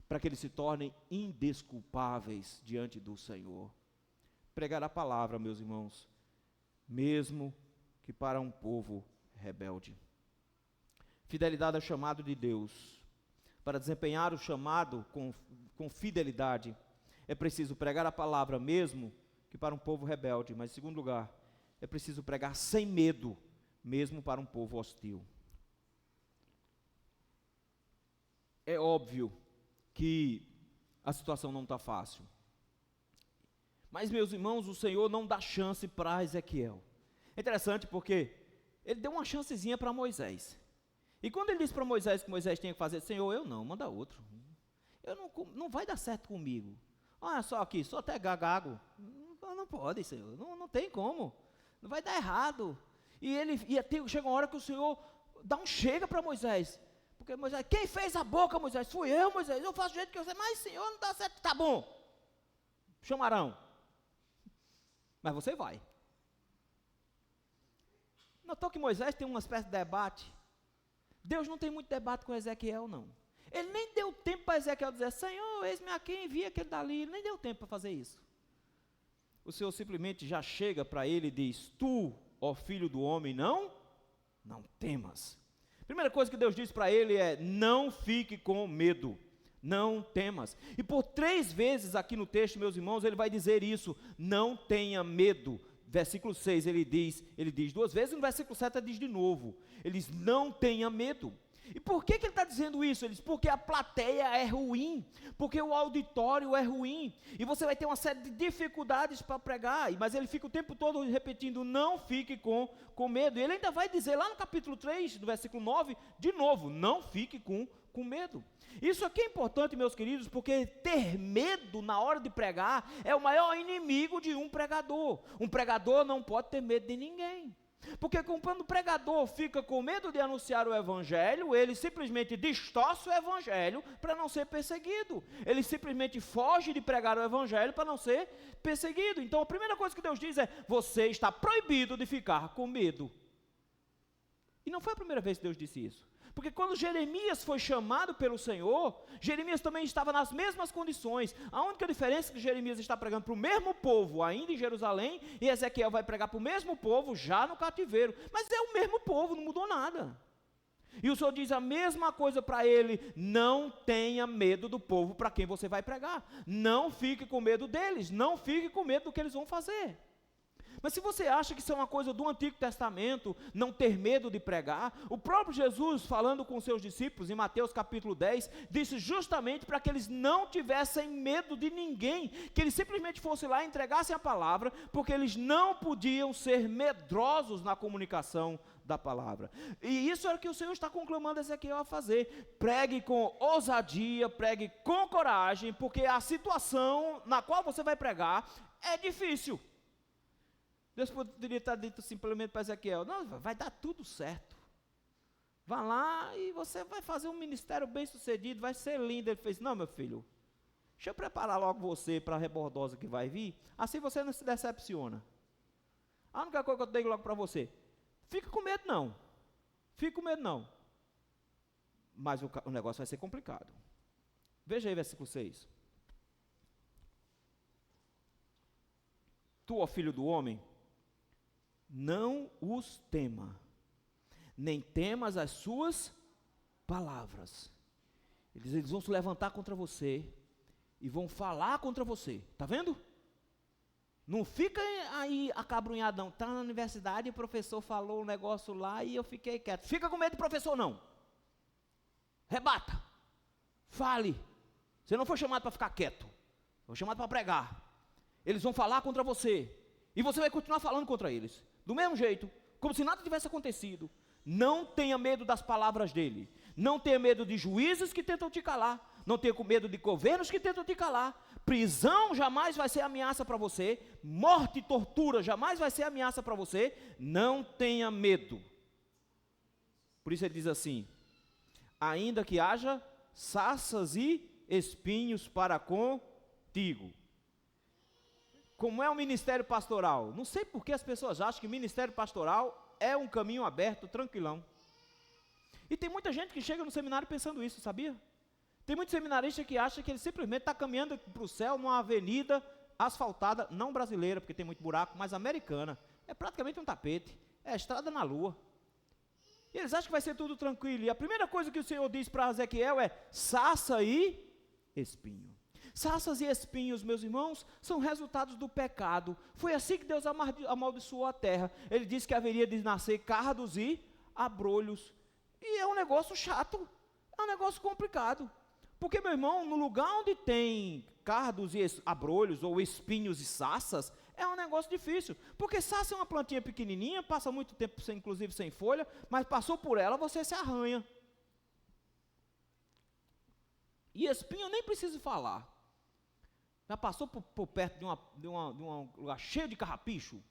para que eles se tornem indesculpáveis diante do Senhor. Pregar a palavra, meus irmãos, mesmo que para um povo rebelde. Fidelidade ao chamado de Deus. Para desempenhar o chamado com fidelidade, é preciso pregar a palavra, mesmo que para um povo rebelde. Mas, em segundo lugar, é preciso pregar sem medo, mesmo para um povo hostil. É óbvio que a situação não está fácil. Mas, meus irmãos, o Senhor não dá chance para Ezequiel. É interessante porque Ele deu uma chancezinha para Moisés. E quando Ele disse para Moisés que Moisés tinha que fazer: Senhor, eu não, manda outro. Não vai dar certo comigo. Olha só aqui, só até gago. Não pode, Senhor, não tem como. Não vai dar errado. E chega uma hora que o Senhor dá um chega para Moisés. Porque Moisés: quem fez a boca, Moisés? Fui eu, Moisés. Eu faço do jeito que eu sei. Mas, Senhor, não dá certo. Tá bom, chamarão. Mas você vai. Notou que Moisés tem uma espécie de debate? Deus não tem muito debate com Ezequiel, não. Ele nem deu tempo para Ezequiel dizer: Senhor, eis-me aqui, envia aquele dali. Ele nem deu tempo para fazer isso. O Senhor simplesmente já chega para ele e diz: tu, ó filho do homem, não temas. Primeira coisa que Deus diz para ele é: não fique com medo, não temas. E por 3 vezes aqui no texto, meus irmãos, ele vai dizer isso: não tenha medo. Versículo 6 ele diz 2 vezes, e no versículo 7 ele diz de novo. Ele diz: não tenha medo. E por que ele está dizendo isso? Ele diz: porque a plateia é ruim, porque o auditório é ruim, e você vai ter uma série de dificuldades para pregar. Mas ele fica o tempo todo repetindo: não fique com medo. E ele ainda vai dizer lá no capítulo 3, do versículo 9, de novo: não fique com medo. Isso aqui é importante, meus queridos, porque ter medo na hora de pregar é o maior inimigo de um pregador. Um pregador não pode ter medo de ninguém. Porque quando o pregador fica com medo de anunciar o evangelho, ele simplesmente distorce o evangelho para não ser perseguido. Ele simplesmente foge de pregar o evangelho para não ser perseguido. Então a primeira coisa que Deus diz é: você está proibido de ficar com medo. E não foi a primeira vez que Deus disse isso. Porque quando Jeremias foi chamado pelo Senhor, Jeremias também estava nas mesmas condições. A única diferença é que Jeremias está pregando para o mesmo povo, ainda em Jerusalém, e Ezequiel vai pregar para o mesmo povo, já no cativeiro. Mas é o mesmo povo, não mudou nada. E o Senhor diz a mesma coisa para ele: não tenha medo do povo para quem você vai pregar. Não fique com medo deles, não fique com medo do que eles vão fazer. Mas se você acha que isso é uma coisa do Antigo Testamento, não ter medo de pregar, o próprio Jesus, falando com seus discípulos, em Mateus capítulo 10, disse justamente para que eles não tivessem medo de ninguém, que eles simplesmente fossem lá e entregassem a palavra, porque eles não podiam ser medrosos na comunicação da palavra. E isso é o que o Senhor está conclamando Ezequiel a fazer: pregue com ousadia, pregue com coragem, porque a situação na qual você vai pregar é difícil. Deus poderia estar dito simplesmente para Ezequiel: não, vai dar tudo certo, vá lá e você vai fazer um ministério bem sucedido, vai ser lindo. Ele fez: não, meu filho, deixa eu preparar logo você para a rebordosa que vai vir, assim você não se decepciona. A única coisa que eu digo logo para você: fica com medo não, mas o negócio vai ser complicado. Veja aí versículo 6. Tu, ó filho do homem, não os tema, nem temas as suas palavras. Eles vão se levantar contra você e vão falar contra você. Está vendo? Não fica aí acabrunhado não. Está na universidade e o professor falou um negócio lá e eu fiquei quieto. Fica com medo do professor não. Rebata. Fale. Você não foi chamado para ficar quieto. Foi chamado para pregar. Eles vão falar contra você. E você vai continuar falando contra eles. Do mesmo jeito. Como se nada tivesse acontecido. Não tenha medo das palavras dele. Não tenha medo de juízes que tentam te calar. Não tenha medo de governos que tentam te calar. Prisão jamais vai ser ameaça para você. Morte e tortura jamais vai ser ameaça para você. Não tenha medo. Por isso ele diz assim: ainda que haja sarças e espinhos para contigo. Como é o ministério pastoral? Não sei por que as pessoas acham que ministério pastoral é um caminho aberto, tranquilão. E tem muita gente que chega no seminário pensando isso, sabia? Tem muito seminarista que acha que ele simplesmente está caminhando para o céu numa avenida asfaltada, não brasileira, porque tem muito buraco, mas americana. É praticamente um tapete, é a estrada na lua. E eles acham que vai ser tudo tranquilo. E a primeira coisa que o Senhor diz para Ezequiel é: sarça e espinho. Sarças e espinhos, meus irmãos, são resultados do pecado. Foi assim que Deus amaldiçoou a terra. Ele disse que haveria de nascer cardos e abrolhos. E é um negócio chato, é um negócio complicado. Porque, meu irmão, no lugar onde tem cardos e abrolhos, ou espinhos e sarças, é um negócio difícil. Porque sarça é uma plantinha pequenininha, passa muito tempo, inclusive sem folha, mas passou por ela, você se arranha. E espinho eu nem preciso falar. Já passou por perto de um lugar cheio de carrapicho?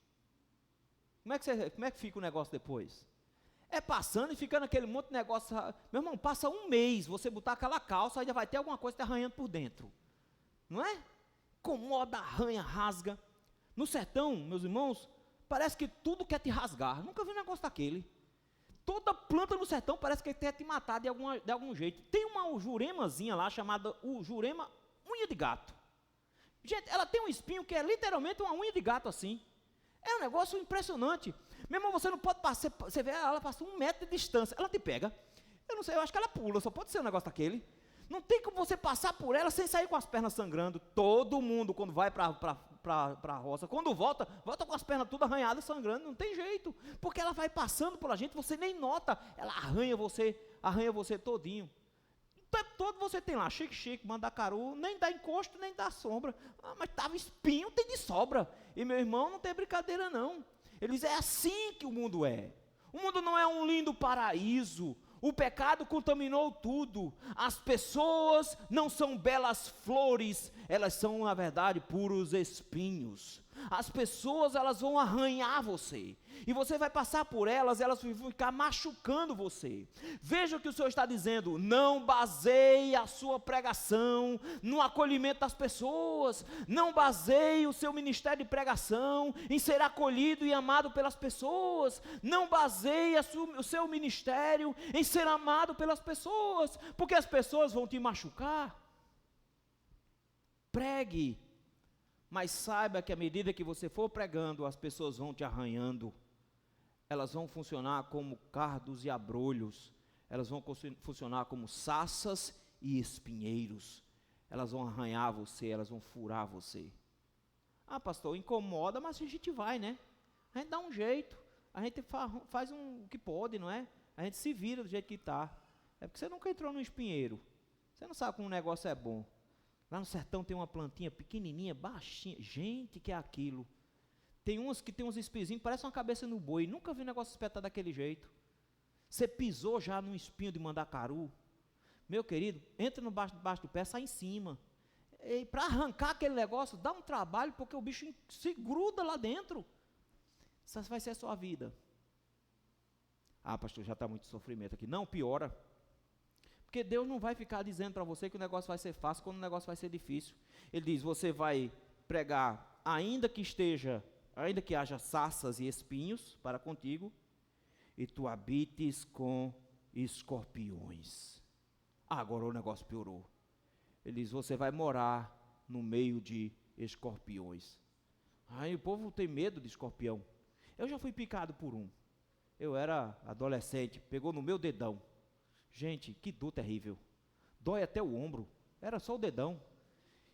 Como é que fica o negócio depois? É passando e ficando aquele monte de negócio. Meu irmão, passa um mês, você botar aquela calça, ainda vai ter alguma coisa te arranhando por dentro. Não é? Incomoda, arranha, rasga. No sertão, meus irmãos, parece que tudo quer te rasgar. Nunca vi um negócio daquele. Toda planta no sertão parece que quer te matar de algum jeito. Tem uma juremazinha lá, chamada jurema unha de gato. Gente, ela tem um espinho que é literalmente uma unha de gato assim. É um negócio impressionante. Mesmo você não pode passar, você vê, ela passa 1 metro de distância, ela te pega. Eu não sei, eu acho que ela pula, só pode ser um negócio daquele. Não tem como você passar por ela sem sair com as pernas sangrando. Todo mundo, quando vai para a roça, quando volta com as pernas todas arranhadas, sangrando, não tem jeito. Porque ela vai passando pela gente, você nem nota, ela arranha você todinho. O tempo todo você tem lá, chique, mandacaru, nem dá encosto, nem dá sombra. Ah, mas estava espinho, tem de sobra. E meu irmão, não tem brincadeira não. Eles é assim que o mundo é. O mundo não é um lindo paraíso. O pecado contaminou tudo. As pessoas não são belas flores, elas são, na verdade, puros espinhos. As pessoas, elas vão arranhar você. E você vai passar por elas vão ficar machucando você. Veja o que o Senhor está dizendo: não baseie a sua pregação no acolhimento das pessoas. Não baseie o seu ministério de pregação em ser acolhido e amado pelas pessoas. Não baseie o seu ministério em ser amado pelas pessoas, porque as pessoas vão te machucar. Pregue, mas saiba que à medida que você for pregando, as pessoas vão te arranhando. Elas vão funcionar como cardos e abrolhos. Elas vão funcionar como sarças e espinheiros. Elas vão arranhar você, elas vão furar você. Ah, pastor, incomoda, mas a gente vai, né? A gente dá um jeito, a gente faz o que pode, não é? A gente se vira do jeito que está. É porque você nunca entrou no espinheiro. Você não sabe como o negócio é bom. Lá no sertão tem uma plantinha pequenininha, baixinha. Gente, que é aquilo. Tem uns que tem uns espinhos, parece uma cabeça no boi. Nunca vi um negócio espetado daquele jeito. Você pisou já num espinho de mandacaru? Meu querido, entra debaixo do pé, sai em cima. E para arrancar aquele negócio, dá um trabalho, porque o bicho se gruda lá dentro. Essa vai ser a sua vida. Ah, pastor, já está muito sofrimento aqui. Não, piora. Porque Deus não vai ficar dizendo para você que o negócio vai ser fácil quando o negócio vai ser difícil. Ele diz: você vai pregar, ainda que haja sarças e espinhos para contigo, e tu habites com escorpiões. Agora o negócio piorou. Ele diz: você vai morar no meio de escorpiões. Aí o povo tem medo de escorpião. Eu já fui picado por um. Eu era adolescente, pegou no meu dedão. Gente, que dor terrível. Dói até o ombro. Era só o dedão.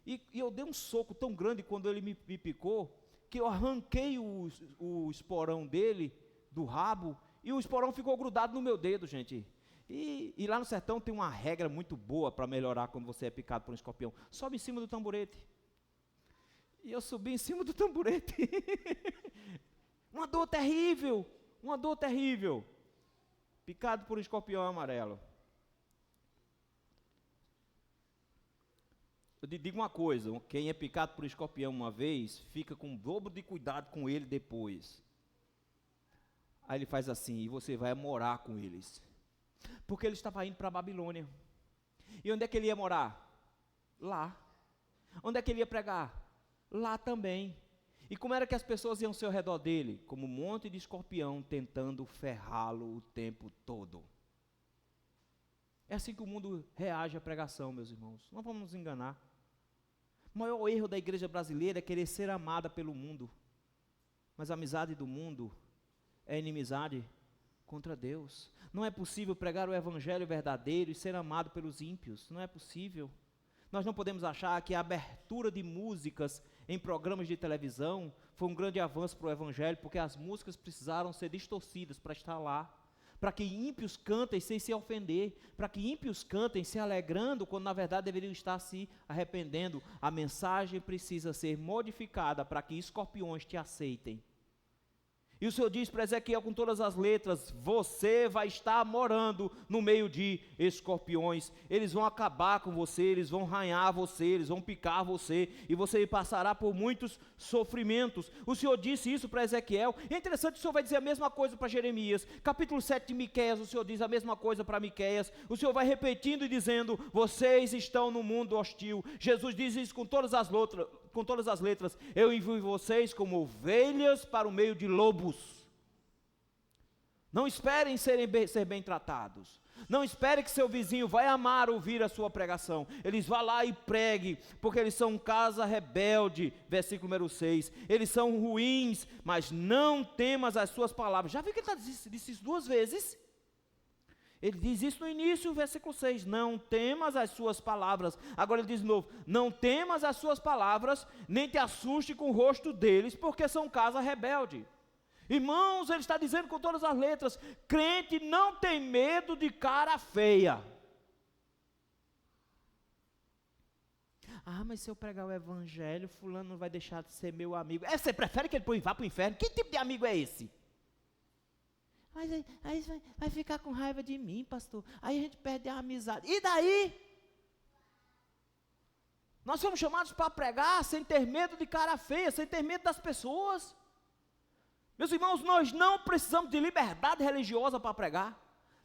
E eu dei um soco tão grande quando ele me picou, que eu arranquei o esporão dele, do rabo, e o esporão ficou grudado no meu dedo, gente. E lá no sertão tem uma regra muito boa para melhorar quando você é picado por um escorpião. Sobe em cima do tamborete. E eu subi em cima do tamborete. Uma dor terrível, uma dor terrível. Picado por um escorpião amarelo. Eu te digo uma coisa, quem é picado por um escorpião uma vez, fica com o dobro de cuidado com ele depois. Aí ele faz assim, e você vai morar com eles. Porque ele estava indo para a Babilônia. E onde é que ele ia morar? Lá. Onde é que ele ia pregar? Lá também. E como era que as pessoas iam ao redor dele? Como um monte de escorpião tentando ferrá-lo o tempo todo. É assim que o mundo reage à pregação, meus irmãos. Não vamos nos enganar. O maior erro da igreja brasileira é querer ser amada pelo mundo. Mas a amizade do mundo é inimizade contra Deus. Não é possível pregar o evangelho verdadeiro e ser amado pelos ímpios. Não é possível. Nós não podemos achar que a abertura de músicas em programas de televisão foi um grande avanço para o evangelho, porque as músicas precisaram ser distorcidas para estar lá. Para que ímpios cantem sem se ofender, para que ímpios cantem se alegrando, quando na verdade deveriam estar se arrependendo. A mensagem precisa ser modificada para que escorpiões te aceitem. E o Senhor diz para Ezequiel com todas as letras, você vai estar morando no meio de escorpiões, eles vão acabar com você, eles vão arranhar você, eles vão picar você, e você passará por muitos sofrimentos. O Senhor disse isso para Ezequiel, e é interessante que o Senhor vai dizer a mesma coisa para Jeremias, capítulo 7 de Miqueias, o Senhor diz a mesma coisa para Miqueias, o Senhor vai repetindo e dizendo, vocês estão no mundo hostil. Jesus diz isso com todas as letras, eu envio vocês como ovelhas para o meio de lobos. Não esperem ser bem tratados. Não espere que seu vizinho vai amar ouvir a sua pregação. Eles vá lá e pregue, porque eles são casa rebelde, versículo número 6. Eles são ruins, mas não temas as suas palavras. Já viu que ele disse isso 2 vezes? Ele diz isso no início, versículo 6, não temas as suas palavras. Agora ele diz de novo, não temas as suas palavras, nem te assuste com o rosto deles, porque são casa rebelde. Irmãos, ele está dizendo com todas as letras, crente não tem medo de cara feia. Ah, mas se eu pregar o evangelho, fulano não vai deixar de ser meu amigo. Você prefere que ele vá para o inferno? Que tipo de amigo é esse? Mas aí vai ficar com raiva de mim, pastor. Aí a gente perde a amizade. E daí? Nós somos chamados para pregar sem ter medo de cara feia, sem ter medo das pessoas. Meus irmãos, nós não precisamos de liberdade religiosa para pregar.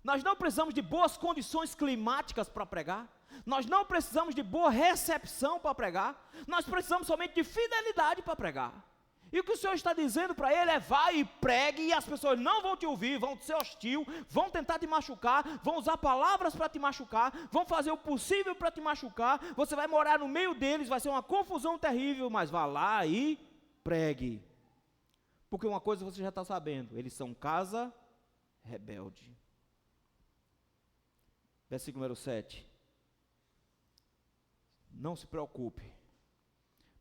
Nós não precisamos de boas condições climáticas para pregar. Nós não precisamos de boa recepção para pregar. Nós precisamos somente de fidelidade para pregar. E o que o Senhor está dizendo para ele é, vai e pregue, e as pessoas não vão te ouvir, vão ser hostil, vão tentar te machucar, vão usar palavras para te machucar, vão fazer o possível para te machucar, você vai morar no meio deles, vai ser uma confusão terrível, mas vá lá e pregue. Porque uma coisa você já está sabendo, eles são casa rebelde. Versículo número 7. Não se preocupe,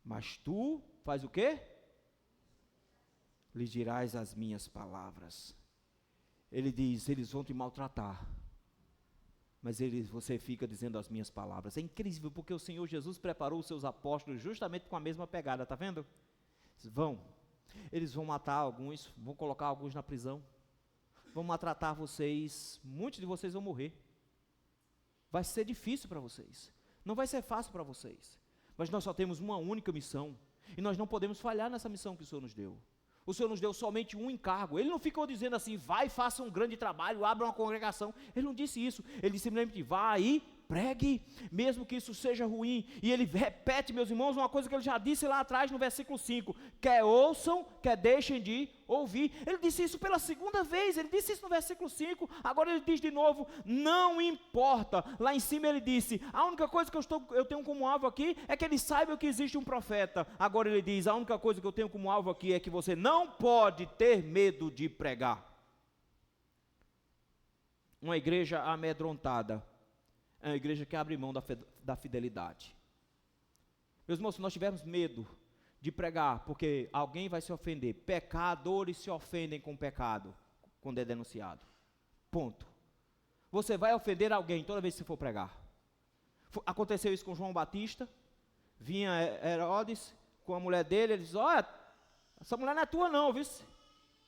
mas tu faz o quê? Lhes dirás as minhas palavras. Ele diz, eles vão te maltratar, mas você fica dizendo as minhas palavras. É incrível, porque o Senhor Jesus preparou os seus apóstolos justamente com a mesma pegada, está vendo? Eles vão matar alguns, vão colocar alguns na prisão, vão maltratar vocês, muitos de vocês vão morrer. Vai ser difícil para vocês, não vai ser fácil para vocês, mas nós só temos uma única missão, e nós não podemos falhar nessa missão que o Senhor nos deu. O Senhor nos deu somente um encargo. Ele não ficou dizendo assim, vai, faça um grande trabalho, abra uma congregação. Ele não disse isso. Ele disse simplesmente, vá aí, pregue, mesmo que isso seja ruim. E ele repete, meus irmãos, uma coisa que ele já disse lá atrás no versículo 5. Quer ouçam, quer deixem de ouvir. Ele disse isso pela segunda vez. Ele disse isso no versículo 5. Agora ele diz de novo, não importa. Lá em cima ele disse, a única coisa que eu tenho como alvo aqui é que eles saibam que existe um profeta. Agora ele diz, a única coisa que eu tenho como alvo aqui é que você não pode ter medo de pregar. Uma igreja amedrontada é uma igreja que abre mão da fidelidade. Meus irmãos, se nós tivermos medo de pregar, porque alguém vai se ofender, pecadores se ofendem com o pecado, quando é denunciado. Ponto. Você vai ofender alguém toda vez que você for pregar. Aconteceu isso com João Batista. Vinha Herodes com a mulher dele, ele diz: olha, essa mulher não é tua não, viu? Você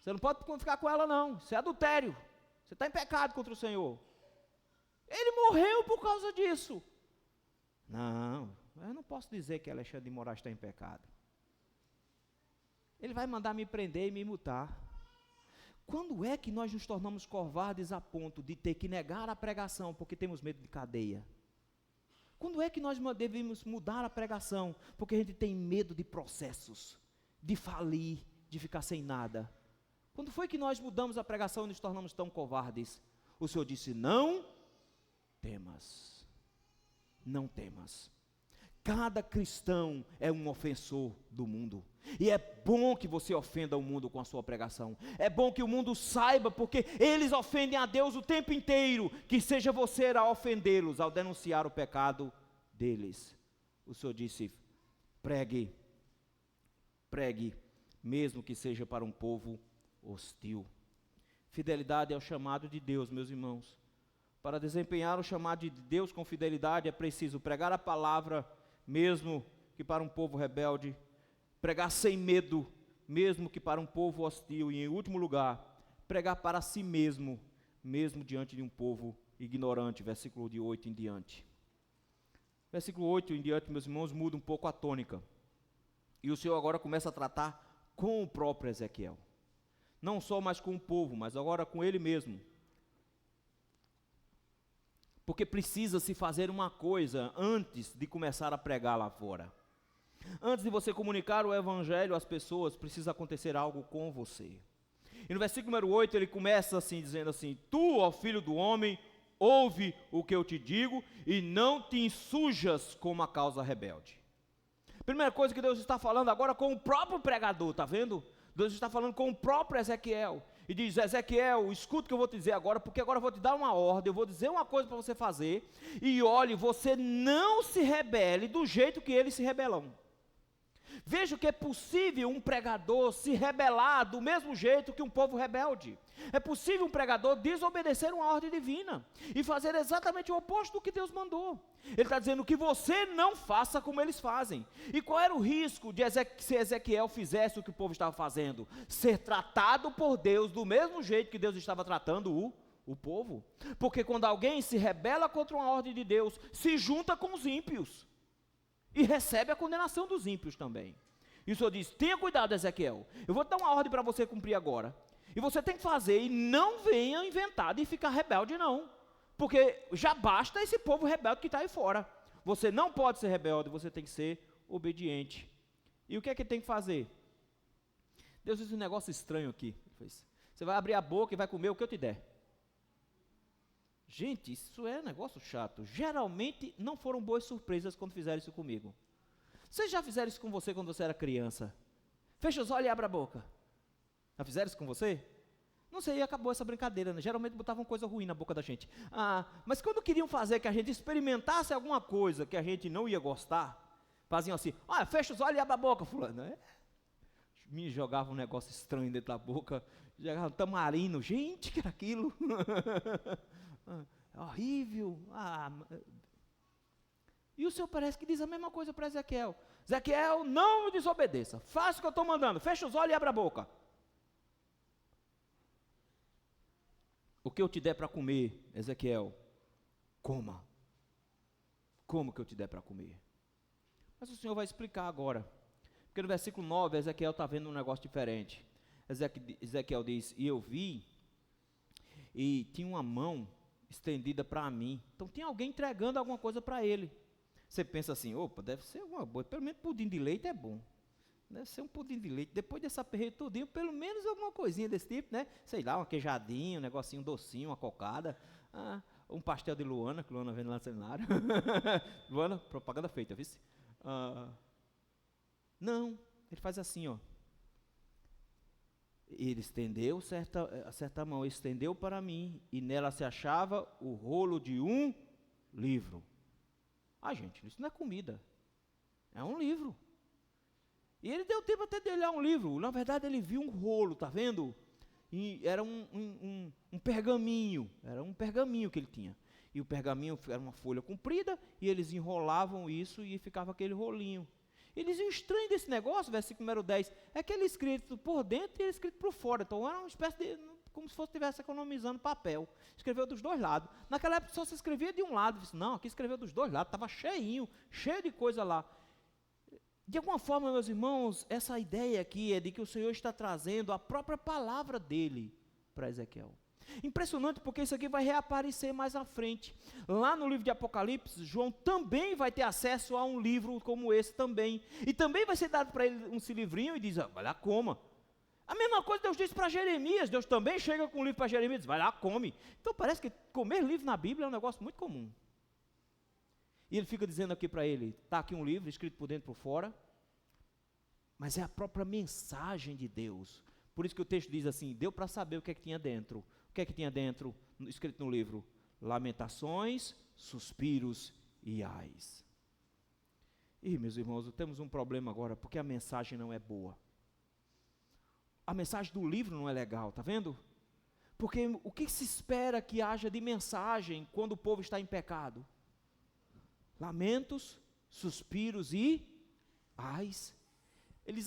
não pode ficar com ela não, isso é adultério, você está em pecado contra o Senhor. Ele morreu por causa disso. Não, eu não posso dizer que Alexandre de Moraes está em pecado. Ele vai mandar me prender e me multar. Quando é que nós nos tornamos covardes a ponto de ter que negar a pregação porque temos medo de cadeia? Quando é que nós devemos mudar a pregação porque a gente tem medo de processos, de falir, de ficar sem nada? Quando foi que nós mudamos a pregação e nos tornamos tão covardes? O Senhor disse: não temas, não temas. Cada cristão é um ofensor do mundo, e é bom que você ofenda o mundo com a sua pregação, é bom que o mundo saiba, porque eles ofendem a Deus o tempo inteiro, que seja você a ofendê-los, ao denunciar o pecado deles. O Senhor disse: pregue, mesmo que seja para um povo hostil. Fidelidade é o chamado de Deus, meus irmãos. Para desempenhar o chamado de Deus com fidelidade, é preciso pregar a palavra, mesmo que para um povo rebelde, pregar sem medo, mesmo que para um povo hostil, e em último lugar, pregar para si mesmo, mesmo diante de um povo ignorante, versículo de 8 em diante. Versículo 8 em diante, meus irmãos, muda um pouco a tônica, e o Senhor agora começa a tratar com o próprio Ezequiel, não só mais com o povo, mas agora com ele mesmo. Porque precisa se fazer uma coisa antes de começar a pregar lá fora. Antes de você comunicar o evangelho às pessoas, precisa acontecer algo com você. E no versículo número 8 ele começa assim, dizendo assim: tu, ó filho do homem, ouve o que eu te digo e não te insujas com uma causa rebelde. Primeira coisa que Deus está falando agora com o próprio pregador, está vendo? Deus está falando com o próprio Ezequiel. E diz: Ezequiel, escuta o que eu vou te dizer agora, porque agora eu vou te dar uma ordem, eu vou dizer uma coisa para você fazer, e olhe, você não se rebele do jeito que eles se rebelam. Veja que é possível um pregador se rebelar do mesmo jeito que um povo rebelde. É possível um pregador desobedecer uma ordem divina e fazer exatamente o oposto do que Deus mandou. Ele está dizendo que você não faça como eles fazem. E qual era o risco de se Ezequiel fizesse o que o povo estava fazendo? Ser tratado por Deus do mesmo jeito que Deus estava tratando o povo. Porque quando alguém se rebela contra uma ordem de Deus, se junta com os ímpios e recebe a condenação dos ímpios também. E o Senhor diz: tenha cuidado, Ezequiel, eu vou te dar uma ordem para você cumprir agora, e você tem que fazer, e não venha inventar de ficar rebelde não, porque já basta esse povo rebelde que está aí fora. Você não pode ser rebelde, você tem que ser obediente. E o que é que tem que fazer? Deus diz um negócio estranho aqui: você vai abrir a boca e vai comer o que eu te der. Gente, isso é um negócio chato. Geralmente não foram boas surpresas quando fizeram isso comigo. Vocês já fizeram isso com você quando você era criança? Fecha os olhos e abre a boca. Já fizeram isso com você? Não sei, acabou essa brincadeira, né? Geralmente botavam coisa ruim na boca da gente. Mas quando queriam fazer que a gente experimentasse alguma coisa que a gente não ia gostar, faziam assim: fecha os olhos e abre a boca, fulano. Me jogavam um negócio estranho dentro da boca, jogavam tamarindo. Gente, que era aquilo? Horrível. E o Senhor parece que diz a mesma coisa para Ezequiel: Ezequiel, não me desobedeça, faça o que eu estou mandando, fecha os olhos e abre a boca. O que eu te der para comer, Ezequiel, coma. Como que eu te der para comer? Mas o Senhor vai explicar agora, porque no versículo 9, Ezequiel está vendo um negócio diferente. Ezequiel diz: e eu vi, e tinha uma mão estendida para mim. Então tinha alguém entregando alguma coisa para ele. Você pensa assim: opa, deve ser uma boa, pelo menos pudim de leite é bom. Deve ser um pudim de leite, depois desse aperreio todinho, pelo menos alguma coisinha desse tipo, né? Sei lá, uma queijadinha, um negocinho docinho, uma cocada, um pastel de Luana, que Luana vende lá no seminário. Luana, propaganda feita, viu? Não, ele faz assim, ó. Ele estendeu certa mão, estendeu para mim, e nela se achava o rolo de um livro. Gente, isso não é comida, é um livro. E ele deu tempo até de olhar um livro. Na verdade, ele viu um rolo, tá vendo? E era um pergaminho, era um pergaminho que ele tinha. E o pergaminho era uma folha comprida, e eles enrolavam isso e ficava aquele rolinho. E diziam, o estranho desse negócio, versículo número 10, é que ele é escrito por dentro e ele é escrito por fora. Então era uma espécie de, como se estivesse economizando papel. Escreveu dos dois lados. Naquela época só se escrevia de um lado. Disse, não, aqui escreveu dos dois lados, estava cheinho, cheio de coisa lá. De alguma forma, meus irmãos, essa ideia aqui é de que o Senhor está trazendo a própria palavra dele para Ezequiel. Impressionante, porque isso aqui vai reaparecer mais à frente. Lá no livro de Apocalipse, João também vai ter acesso a um livro como esse também. E também vai ser dado para ele esse livrinho e diz, vai lá, coma. A mesma coisa Deus disse para Jeremias. Deus também chega com um livro para Jeremias e diz, vai lá, come. Então parece que comer livro na Bíblia é um negócio muito comum. E ele fica dizendo aqui para ele, está aqui um livro escrito por dentro e por fora, mas é a própria mensagem de Deus. Por isso que o texto diz assim, deu para saber o que é que tinha dentro. O que é que tinha dentro, escrito no livro? Lamentações, suspiros e ais. E meus irmãos, temos um problema agora, porque a mensagem não é boa. A mensagem do livro não é legal, está vendo? Porque o que se espera que haja de mensagem quando o povo está em pecado? Lamentos, suspiros e ais.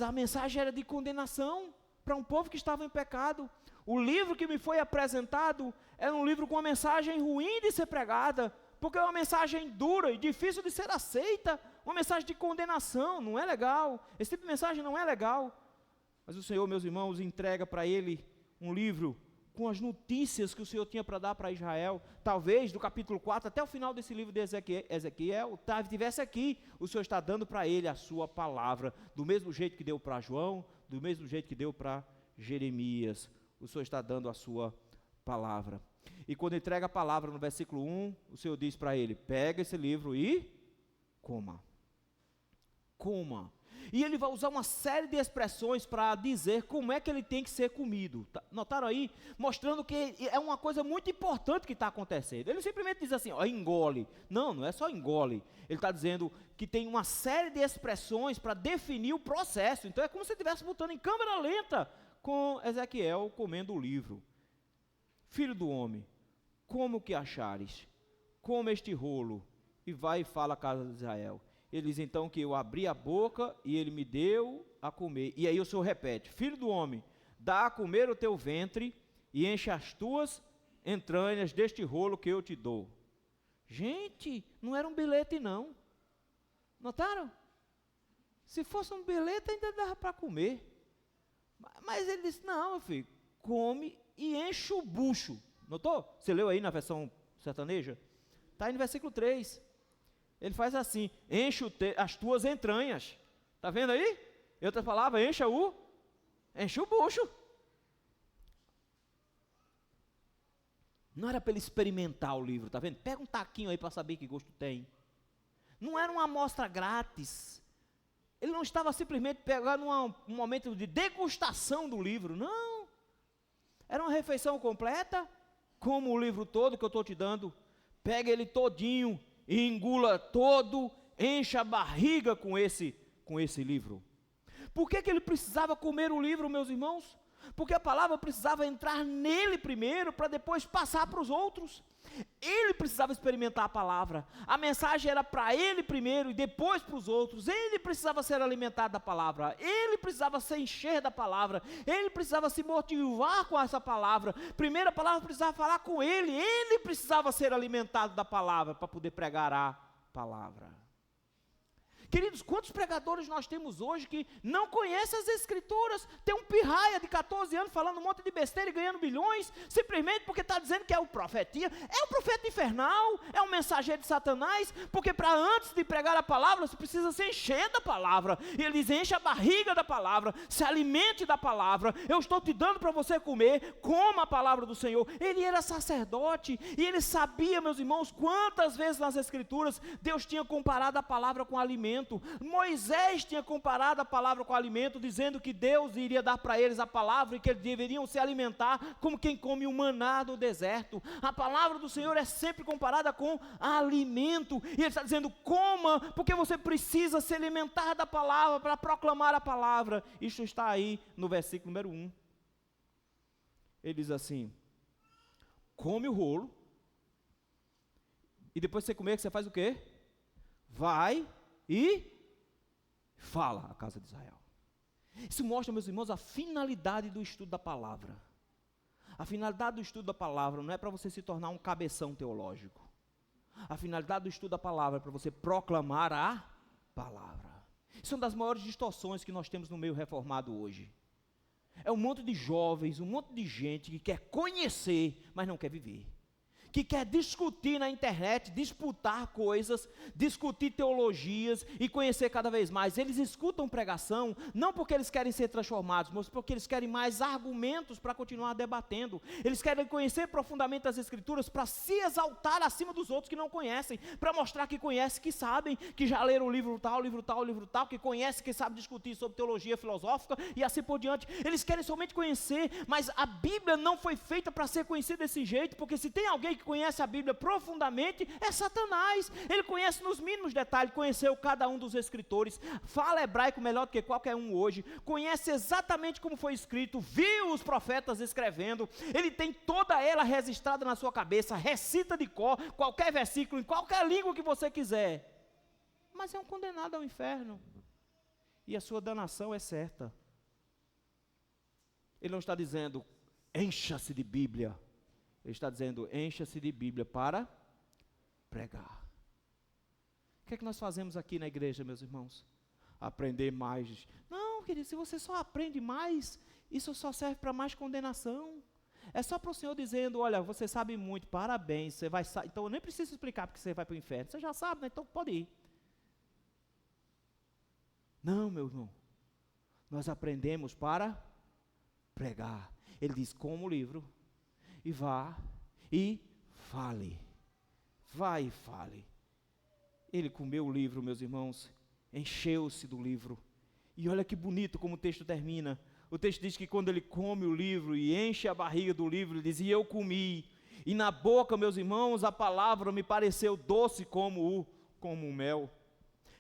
A mensagem era de condenação para um povo que estava em pecado. O livro que me foi apresentado era um livro com uma mensagem ruim de ser pregada, porque é uma mensagem dura e difícil de ser aceita, uma mensagem de condenação, não é legal, esse tipo de mensagem não é legal. Mas o Senhor, meus irmãos, entrega para ele um livro com as notícias que o Senhor tinha para dar para Israel. Talvez do capítulo 4 até o final desse livro de Ezequiel tivesse aqui, o Senhor está dando para ele a sua palavra, do mesmo jeito que deu para João, do mesmo jeito que deu para Jeremias, o Senhor está dando a sua palavra. E quando entrega a palavra no versículo 1, o Senhor diz para ele, pega esse livro e coma. Coma. E ele vai usar uma série de expressões para dizer como é que ele tem que ser comido. Notaram aí? Mostrando que é uma coisa muito importante que está acontecendo. Ele simplesmente diz assim, engole. Não é só engole. Ele está dizendo que tem uma série de expressões para definir o processo. Então é como se ele estivesse botando em câmera lenta com Ezequiel comendo o livro. Filho do homem, como que achares? Coma este rolo e vai e fala à casa de Israel. Ele diz então que eu abri a boca e ele me deu a comer. E aí o Senhor repete, filho do homem, dá a comer o teu ventre e enche as tuas entranhas deste rolo que eu te dou. Gente, não era um bilhete não. Notaram? Se fosse um bilhete ainda dava para comer. Mas ele disse, não, meu filho, come e enche o bucho. Notou? Você leu aí na versão sertaneja? Está aí no versículo 3. Ele faz assim, enche as tuas entranhas. Está vendo aí? Em outras palavras, enche o bucho. Não era para ele experimentar o livro, está vendo? Pega um taquinho aí para saber que gosto tem. Não era uma amostra grátis. Ele não estava simplesmente pegando um momento de degustação do livro, não. Era uma refeição completa, como o livro todo que eu estou te dando. Pega ele todinho e engula todo, enche a barriga com esse livro. Por que ele precisava comer o livro, meus irmãos? Porque a palavra precisava entrar nele primeiro, para depois passar para os outros. Ele precisava experimentar a palavra, a mensagem era para ele primeiro e depois para os outros. Ele precisava ser alimentado da palavra, ele precisava se encher da palavra, ele precisava se motivar com essa palavra. Primeiro a palavra precisava falar com ele precisava ser alimentado da palavra para poder pregar a palavra. Queridos, quantos pregadores nós temos hoje que não conhecem as escrituras? Tem um pirraia de 14 anos falando um monte de besteira e ganhando bilhões, simplesmente porque está dizendo que é o profetia. É o profeta infernal, é um mensageiro de Satanás, porque para antes de pregar a palavra, você precisa se encher da palavra. E ele diz, enche a barriga da palavra, se alimente da palavra, eu estou te dando para você comer, coma a palavra do Senhor. Ele era sacerdote, e ele sabia, meus irmãos, quantas vezes nas escrituras, Deus tinha comparado a palavra com alimento. alimento. Moisés tinha comparado a palavra com o alimento, dizendo que Deus iria dar para eles a palavra e que eles deveriam se alimentar como quem come o maná do deserto. A palavra do Senhor é sempre comparada com alimento, e Ele está dizendo: coma, porque você precisa se alimentar da palavra para proclamar a palavra. Isto está aí no versículo número 1. Ele diz assim: come o rolo, e depois de você comer, você faz o quê? Vai e fala à casa de Israel. Isso mostra, meus irmãos, a finalidade do estudo da palavra. A finalidade do estudo da palavra não é para você se tornar um cabeção teológico. A finalidade do estudo da palavra é para você proclamar a palavra. Isso é uma das maiores distorções que nós temos no meio reformado hoje. É um monte de jovens, um monte de gente que quer conhecer, mas não quer viver. Que quer discutir na internet, disputar coisas, discutir teologias e conhecer cada vez mais. Eles escutam pregação, não porque eles querem ser transformados, mas porque eles querem mais argumentos para continuar debatendo. Eles querem conhecer profundamente as Escrituras para se exaltar acima dos outros que não conhecem, para mostrar que conhecem, que sabem, que já leram o livro tal, que conhecem, que sabem discutir sobre teologia filosófica e assim por diante. Eles querem somente conhecer, mas a Bíblia não foi feita para ser conhecida desse jeito, porque se tem alguém que conhece a Bíblia profundamente, é Satanás. Ele conhece nos mínimos detalhes, conheceu cada um dos escritores, fala hebraico melhor do que qualquer um hoje, conhece exatamente como foi escrito, viu os profetas escrevendo, ele tem toda ela registrada na sua cabeça, recita de cor, qualquer versículo, em qualquer língua que você quiser, mas é um condenado ao inferno, e a sua danação é certa. Ele não está dizendo, encha-se de Bíblia. Ele está dizendo, encha-se de Bíblia para pregar. O que é que nós fazemos aqui na igreja, meus irmãos? Aprender mais. Não, querido, se você só aprende mais, isso só serve para mais condenação. É só para o Senhor dizendo, olha, você sabe muito, parabéns, você vai, então eu nem preciso explicar porque você vai para o inferno. Você já sabe, né? Então pode ir. Não, meu irmão. Nós aprendemos para pregar. Ele diz, como o livro, e vá e fale. Vá e fale. Ele comeu o livro, meus irmãos, encheu-se do livro. E olha que bonito como o texto termina. O texto diz que quando ele come o livro e enche a barriga do livro, ele diz, e eu comi. E na boca, meus irmãos, a palavra me pareceu doce como o mel.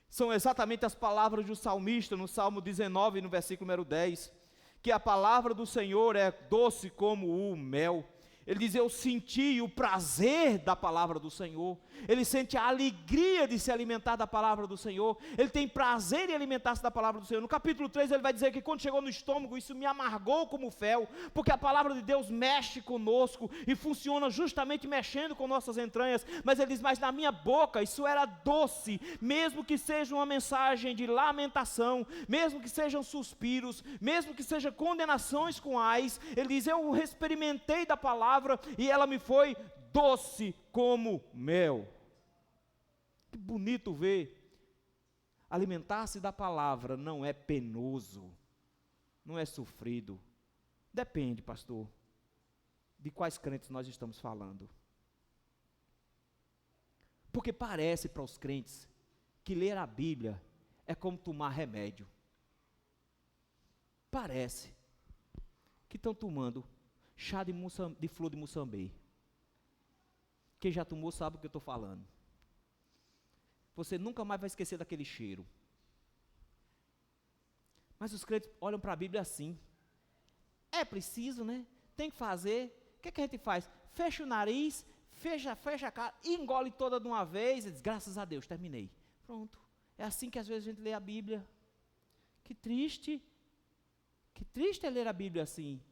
São exatamente as palavras do salmista no Salmo 19, no versículo número 10. Que a palavra do Senhor é doce como o mel. Ele diz, eu senti o prazer da palavra do Senhor. Ele sente a alegria de se alimentar da palavra do Senhor. Ele tem prazer em alimentar-se da palavra do Senhor. No capítulo 3 ele vai dizer que quando chegou no estômago, isso me amargou como fel, porque a palavra de Deus mexe conosco e funciona justamente mexendo com nossas entranhas. Mas ele diz, mas na minha boca isso era doce, mesmo que seja uma mensagem de lamentação, mesmo que sejam suspiros, mesmo que sejam condenações com ais. Ele diz, eu experimentei da palavra e ela me foi doce como mel. Que bonito ver. Alimentar-se da palavra não é penoso, não é sofrido. Depende, pastor, de quais crentes nós estamos falando. Porque parece para os crentes que ler a Bíblia é como tomar remédio. Parece que estão tomando chá de flor de Moçambique. Quem já tomou sabe o que eu estou falando. Você nunca mais vai esquecer daquele cheiro. Mas os crentes olham para a Bíblia assim. É preciso, né? Tem que fazer. O que a gente faz? Fecha o nariz, fecha a cara, engole toda de uma vez e diz, graças a Deus, terminei. Pronto. É assim que às vezes a gente lê a Bíblia. Que triste. Que triste é ler a Bíblia assim.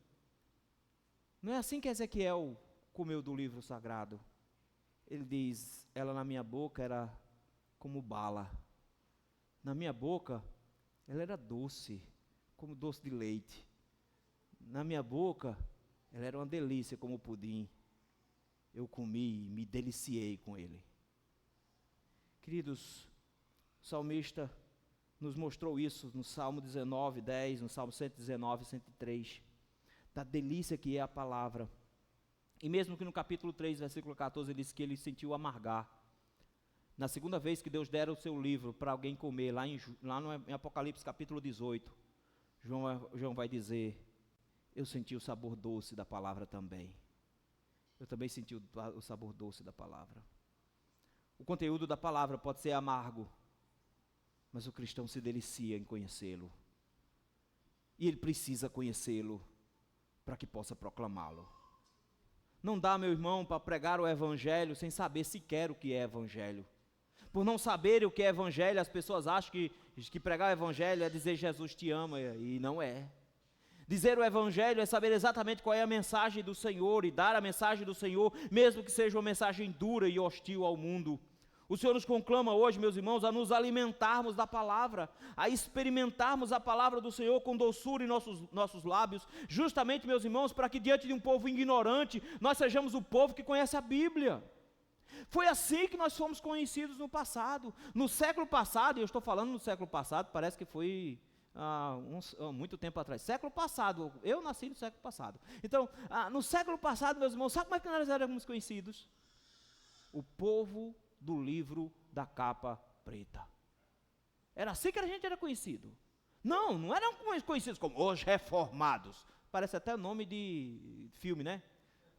Não é assim que Ezequiel comeu do livro sagrado. Ele diz, ela na minha boca era como bala. Na minha boca, ela era doce, como doce de leite. Na minha boca, ela era uma delícia, como pudim. Eu comi e me deliciei com ele. Queridos, o salmista nos mostrou isso no Salmo 19, 10, no Salmo 119, 103. Da delícia que é a palavra. E mesmo que no capítulo 3, versículo 14, ele diz que ele sentiu amargar. Na segunda vez que Deus dera o seu livro para alguém comer, lá no Apocalipse capítulo 18, João vai dizer, eu senti o sabor doce da palavra também. Eu também senti o sabor doce da palavra. O conteúdo da palavra pode ser amargo, mas o cristão se delicia em conhecê-lo. E ele precisa conhecê-lo para que possa proclamá-lo. Não dá, meu irmão, para pregar o evangelho sem saber sequer o que é evangelho. Por não saberem o que é evangelho, as pessoas acham que pregar o evangelho é dizer Jesus te ama, e não é. Dizer o evangelho é saber exatamente qual é a mensagem do Senhor e dar a mensagem do Senhor, mesmo que seja uma mensagem dura e hostil ao mundo. O Senhor nos conclama hoje, meus irmãos, a nos alimentarmos da palavra, a experimentarmos a palavra do Senhor com doçura em nossos lábios, justamente, meus irmãos, para que diante de um povo ignorante, nós sejamos o povo que conhece a Bíblia. Foi assim que nós fomos conhecidos no passado. No século passado, e eu estou falando no século passado, parece que foi muito tempo atrás. Século passado, eu nasci no século passado. Então, no século passado, meus irmãos, sabe como é que nós éramos conhecidos? O povo do livro da capa preta. Era assim que a gente era conhecido. Não eram conhecidos como os reformados. Parece até nome de filme, né?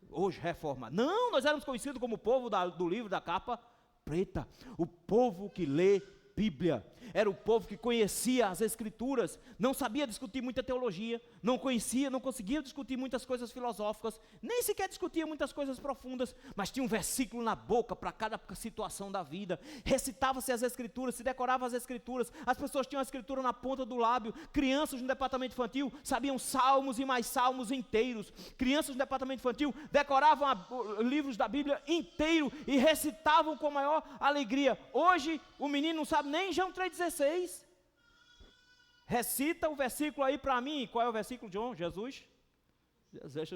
Hoje reformados. Não, nós éramos conhecidos como o povo do livro da capa preta. O povo que lê Bíblia. Era o povo que conhecia as Escrituras, não sabia discutir muita teologia, não conseguia discutir muitas coisas filosóficas, nem sequer discutia muitas coisas profundas, mas tinha um versículo na boca para cada situação da vida. Recitava-se as Escrituras, se decorava as Escrituras, as pessoas tinham a Escritura na ponta do lábio. Crianças no departamento infantil sabiam salmos e mais salmos inteiros. Crianças no departamento infantil decoravam livros da Bíblia inteiro e recitavam com maior alegria. Hoje o menino não sabe nem João 3,16. Recita o versículo aí para mim. Qual é o versículo, João? Jesus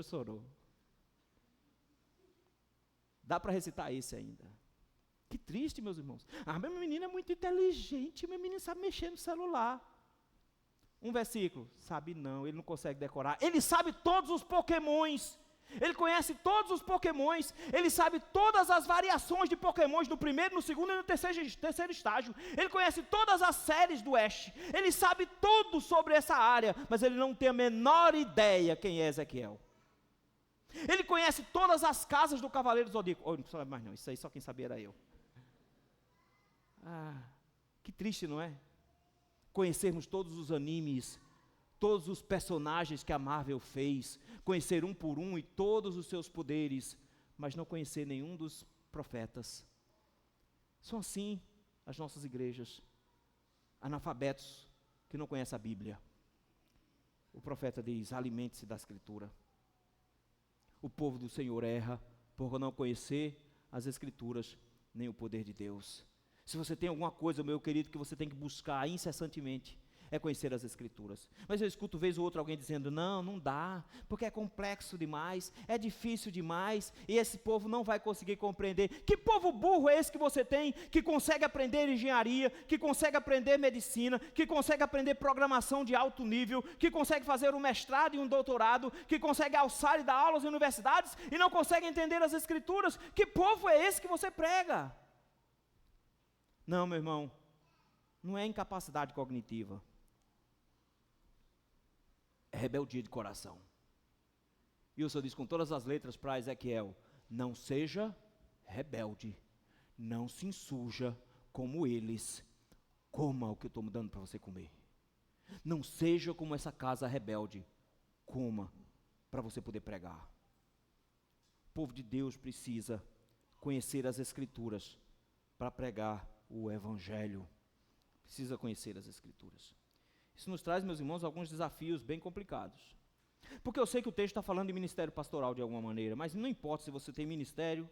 chorou. Dá para recitar esse ainda. Que triste, meus irmãos. Meu menino é muito inteligente, meu menino sabe mexer no celular. Um versículo, sabe não, ele não consegue decorar. Ele sabe todos os pokémons. Ele conhece todos os pokémons, ele sabe todas as variações de pokémons no primeiro, no segundo e no terceiro estágio. Ele conhece todas as séries do Ash, ele sabe tudo sobre essa área, mas ele não tem a menor ideia quem é Ezequiel. Ele conhece todas as casas do Cavaleiro do Zodíaco. Não sabe mais não, isso aí só quem sabia era eu. Que triste, não é? Conhecermos todos os animes, todos os personagens que a Marvel fez, conhecer um por um e todos os seus poderes, mas não conhecer nenhum dos profetas. São assim as nossas igrejas, analfabetos que não conhecem a Bíblia. O profeta diz, alimente-se da Escritura. O povo do Senhor erra por não conhecer as Escrituras, nem o poder de Deus. Se você tem alguma coisa, meu querido, que você tem que buscar incessantemente, é conhecer as Escrituras. Mas eu escuto vez ou outra alguém dizendo, não dá, porque é complexo demais, é difícil demais, e esse povo não vai conseguir compreender. Que povo burro é esse que você tem, que consegue aprender engenharia, que consegue aprender medicina, que consegue aprender programação de alto nível, que consegue fazer um mestrado e um doutorado, que consegue alçar e dar aulas em universidades, e não consegue entender as Escrituras? Que povo é esse que você prega? Não, meu irmão, não é incapacidade cognitiva, é rebeldia de coração. E o Senhor diz com todas as letras para Ezequiel, não seja rebelde, não se insurja como eles, coma o que eu estou dando para você comer. Não seja como essa casa rebelde, coma para você poder pregar. O povo de Deus precisa conhecer as Escrituras para pregar o Evangelho. Precisa conhecer as Escrituras. Isso nos traz, meus irmãos, alguns desafios bem complicados. Porque eu sei que o texto está falando de ministério pastoral de alguma maneira, mas não importa se você tem ministério,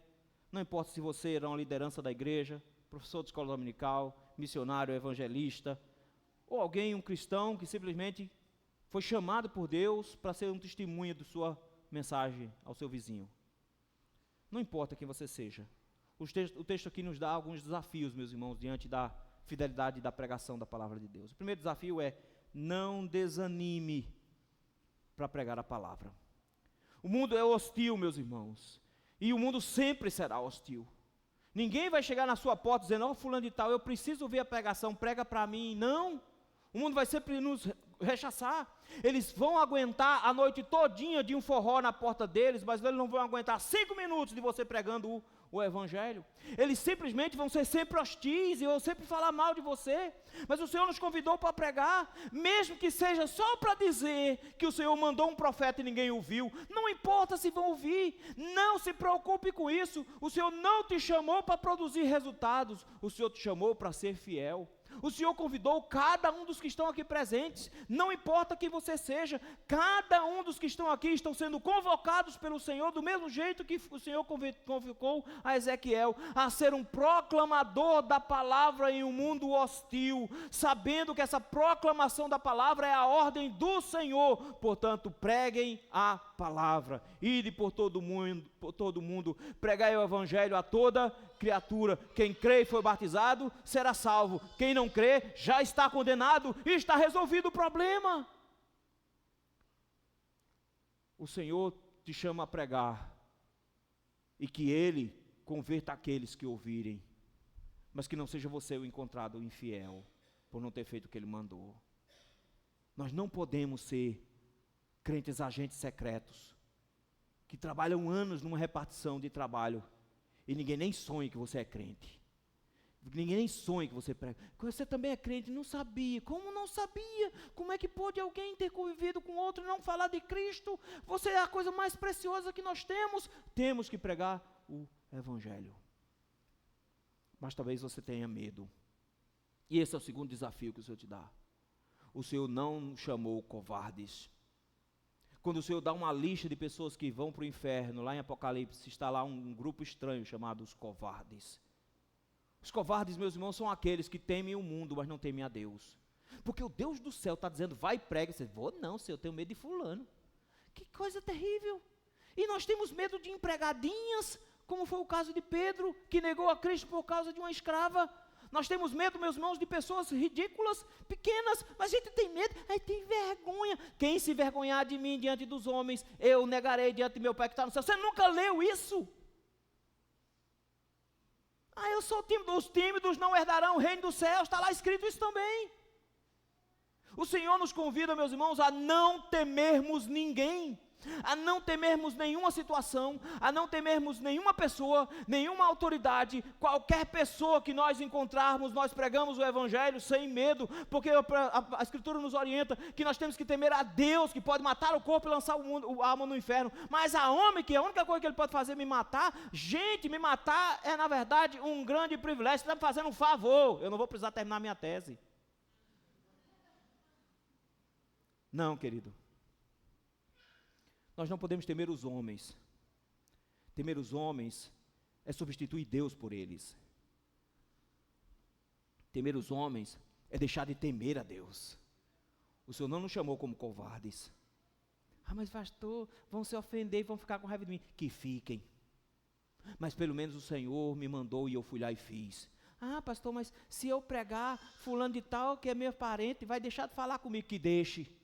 não importa se você era uma liderança da igreja, professor de escola dominical, missionário, evangelista, ou alguém, um cristão que simplesmente foi chamado por Deus para ser um testemunho de sua mensagem ao seu vizinho. Não importa quem você seja. O texto aqui nos dá alguns desafios, meus irmãos, diante da fidelidade da pregação da palavra de Deus. O primeiro desafio é, não desanime para pregar a palavra. O mundo é hostil, meus irmãos, e o mundo sempre será hostil. Ninguém vai chegar na sua porta dizendo, fulano de tal, eu preciso ver a pregação, prega para mim. Não, o mundo vai sempre nos rechaçar. Eles vão aguentar a noite todinha de um forró na porta deles, mas eles não vão aguentar 5 minutos de você pregando o evangelho. Eles simplesmente vão ser sempre hostis e vão sempre falar mal de você. Mas o Senhor nos convidou para pregar, mesmo que seja só para dizer que o Senhor mandou um profeta e ninguém ouviu. Não importa se vão ouvir, não se preocupe com isso. O Senhor não te chamou para produzir resultados, o Senhor te chamou para ser fiel. O Senhor convidou cada um dos que estão aqui presentes, não importa quem você seja, cada um dos que estão aqui estão sendo convocados pelo Senhor, do mesmo jeito que o Senhor convocou a Ezequiel, a ser um proclamador da palavra em um mundo hostil, sabendo que essa proclamação da palavra é a ordem do Senhor. Portanto, preguem a palavra, ide por todo mundo, pregai o evangelho a toda criatura. Quem crê e foi batizado será salvo, quem não crê já está condenado e está resolvido o problema. O Senhor te chama a pregar e que Ele converta aqueles que ouvirem, mas que não seja você o encontrado infiel por não ter feito o que Ele mandou. Nós não podemos ser crentes agentes secretos que trabalham anos numa repartição de trabalho e ninguém nem sonha que você é crente. Ninguém nem sonha que você prega. Você também é crente, não sabia. Como não sabia? Como é que pode alguém ter convivido com outro e não falar de Cristo? Você é a coisa mais preciosa que nós temos. Temos que pregar o evangelho. Mas talvez você tenha medo. E esse é o segundo desafio que o Senhor te dá. O Senhor não chamou covardes. Quando o Senhor dá uma lista de pessoas que vão para o inferno, lá em Apocalipse, está lá um grupo estranho chamado os covardes. Os covardes, meus irmãos, são aqueles que temem o mundo, mas não temem a Deus. Porque o Deus do céu está dizendo, vai e prega. Você, vou não, Senhor, eu tenho medo de fulano. Que coisa terrível. E nós temos medo de empregadinhas, como foi o caso de Pedro, que negou a Cristo por causa de uma escrava. Nós temos medo, meus irmãos, de pessoas ridículas, pequenas, mas a gente tem medo, aí tem vergonha. Quem se envergonhar de mim diante dos homens, eu negarei diante de meu Pai que está no céu. Você nunca leu isso? Eu sou tímido, os tímidos não herdarão o reino dos céus, está lá escrito isso também. O Senhor nos convida, meus irmãos, a não temermos ninguém, a não temermos nenhuma situação, a não temermos nenhuma pessoa, nenhuma autoridade. Qualquer pessoa que nós encontrarmos, nós pregamos o evangelho sem medo, porque a Escritura nos orienta que nós temos que temer a Deus, que pode matar o corpo e lançar a alma no inferno, mas a homem, que a única coisa que ele pode fazer é me matar. Gente, me matar é na verdade um grande privilégio. Você está me fazendo um favor, eu não vou precisar terminar minha tese. Não, querido. Nós não podemos temer os homens. Temer os homens é substituir Deus por eles. Temer os homens é deixar de temer a Deus. O Senhor não nos chamou como covardes. Mas pastor, vão se ofender e vão ficar com raiva de mim. Que fiquem. Mas pelo menos o Senhor me mandou e eu fui lá e fiz. Pastor, mas se eu pregar fulano de tal, que é meu parente, vai deixar de falar comigo? Que deixe.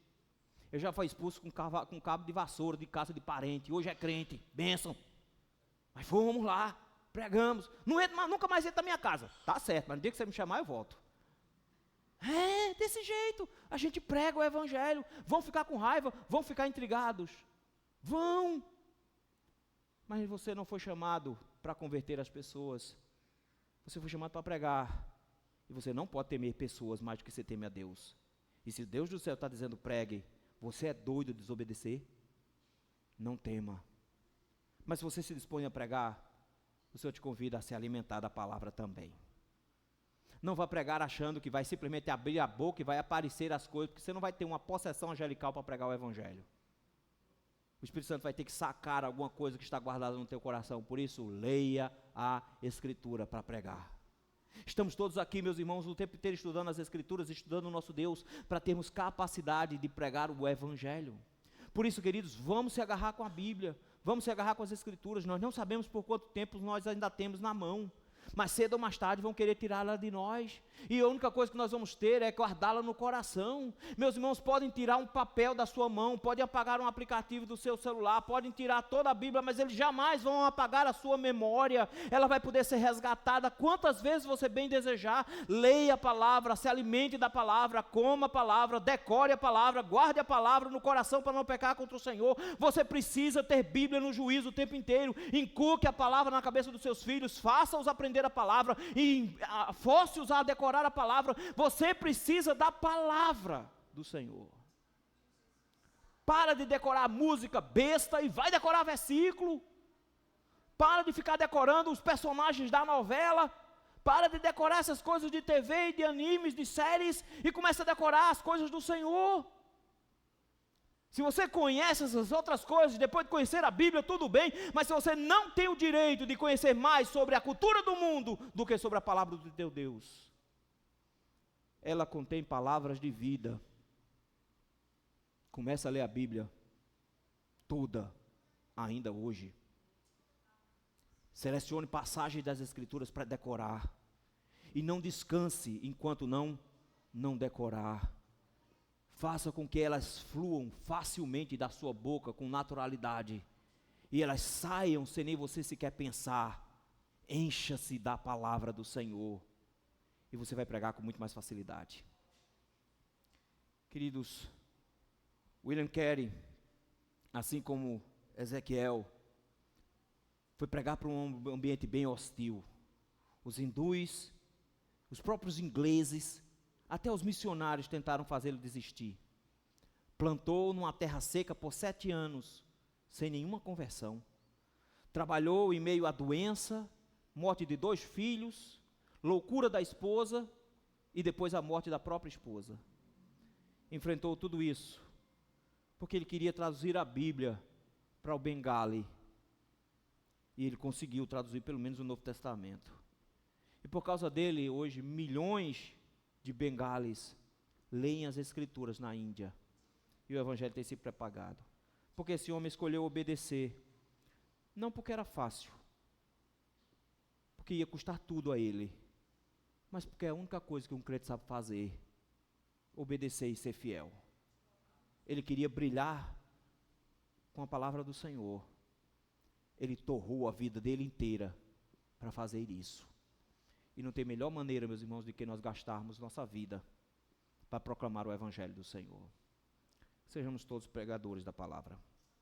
Eu já fui expulso com cabo de vassoura de casa de parente. Hoje é crente, bênção. Mas fomos lá, pregamos. Não entra, nunca mais entra na minha casa. Tá certo, mas no dia que você me chamar eu volto. Desse jeito. A gente prega o evangelho. Vão ficar com raiva, vão ficar intrigados. Vão. Mas você não foi chamado para converter as pessoas. Você foi chamado para pregar. E você não pode temer pessoas mais do que você teme a Deus. E se Deus do céu está dizendo pregue, você é doido de desobedecer? Não tema. Mas se você se dispõe a pregar, o Senhor te convida a se alimentar da palavra também. Não vá pregar achando que vai simplesmente abrir a boca e vai aparecer as coisas, porque você não vai ter uma possessão angelical para pregar o evangelho. O Espírito Santo vai ter que sacar alguma coisa que está guardada no teu coração. Por isso, leia a Escritura para pregar. Estamos todos aqui, meus irmãos, o tempo inteiro estudando as Escrituras, estudando o nosso Deus, para termos capacidade de pregar o evangelho. Por isso, queridos, vamos se agarrar com a Bíblia, vamos se agarrar com as Escrituras. Nós não sabemos por quanto tempo nós ainda temos na mão, mas cedo ou mais tarde vão querer tirá-la de nós. E a única coisa que nós vamos ter é guardá-la no coração. Meus irmãos, podem tirar um papel da sua mão, podem apagar um aplicativo do seu celular, podem tirar toda a Bíblia, mas eles jamais vão apagar a sua memória. Ela vai poder ser resgatada quantas vezes você bem desejar. Leia a palavra, se alimente da palavra, coma a palavra, decore a palavra, guarde a palavra no coração para não pecar contra o Senhor. Você precisa ter Bíblia no juízo o tempo inteiro. Inculque a palavra na cabeça dos seus filhos, faça-os aprender a palavra e force-os a decorar a palavra. Você precisa da palavra do Senhor. Para de decorar música besta e vai decorar versículo. Para de ficar decorando os personagens da novela. Para de decorar essas coisas de TV, de animes, de séries, e começa a decorar as coisas do Senhor. Se você conhece essas outras coisas, depois de conhecer a Bíblia, tudo bem, mas se você não tem o direito de conhecer mais sobre a cultura do mundo do que sobre a palavra do teu Deus, ela contém palavras de vida. Começa a ler a Bíblia toda, ainda hoje. Selecione passagens das Escrituras para decorar. E não descanse enquanto não decorar. Faça com que elas fluam facilmente da sua boca, com naturalidade. E elas saiam sem nem você sequer pensar. Encha-se da palavra do Senhor. E você vai pregar com muito mais facilidade. Queridos, William Carey, assim como Ezequiel, foi pregar para um ambiente bem hostil. Os hindus, os próprios ingleses, até os missionários tentaram fazê-lo desistir. Plantou numa terra seca por 7 anos, sem nenhuma conversão. Trabalhou em meio à doença, morte de 2 filhos, loucura da esposa e depois a morte da própria esposa. Enfrentou tudo isso, porque ele queria traduzir a Bíblia para o Bengali. E ele conseguiu traduzir pelo menos o Novo Testamento. E por causa dele, hoje, milhões de bengalis leem as Escrituras na Índia. E o Evangelho tem sido propagado. Porque esse homem escolheu obedecer. Não porque era fácil. Porque ia custar tudo a ele. Mas porque é a única coisa que um crente sabe fazer. Obedecer e ser fiel. Ele queria brilhar com a palavra do Senhor. Ele torrou a vida dele inteira para fazer isso. E não tem melhor maneira, meus irmãos, do que nós gastarmos nossa vida para proclamar o Evangelho do Senhor. Sejamos todos pregadores da palavra.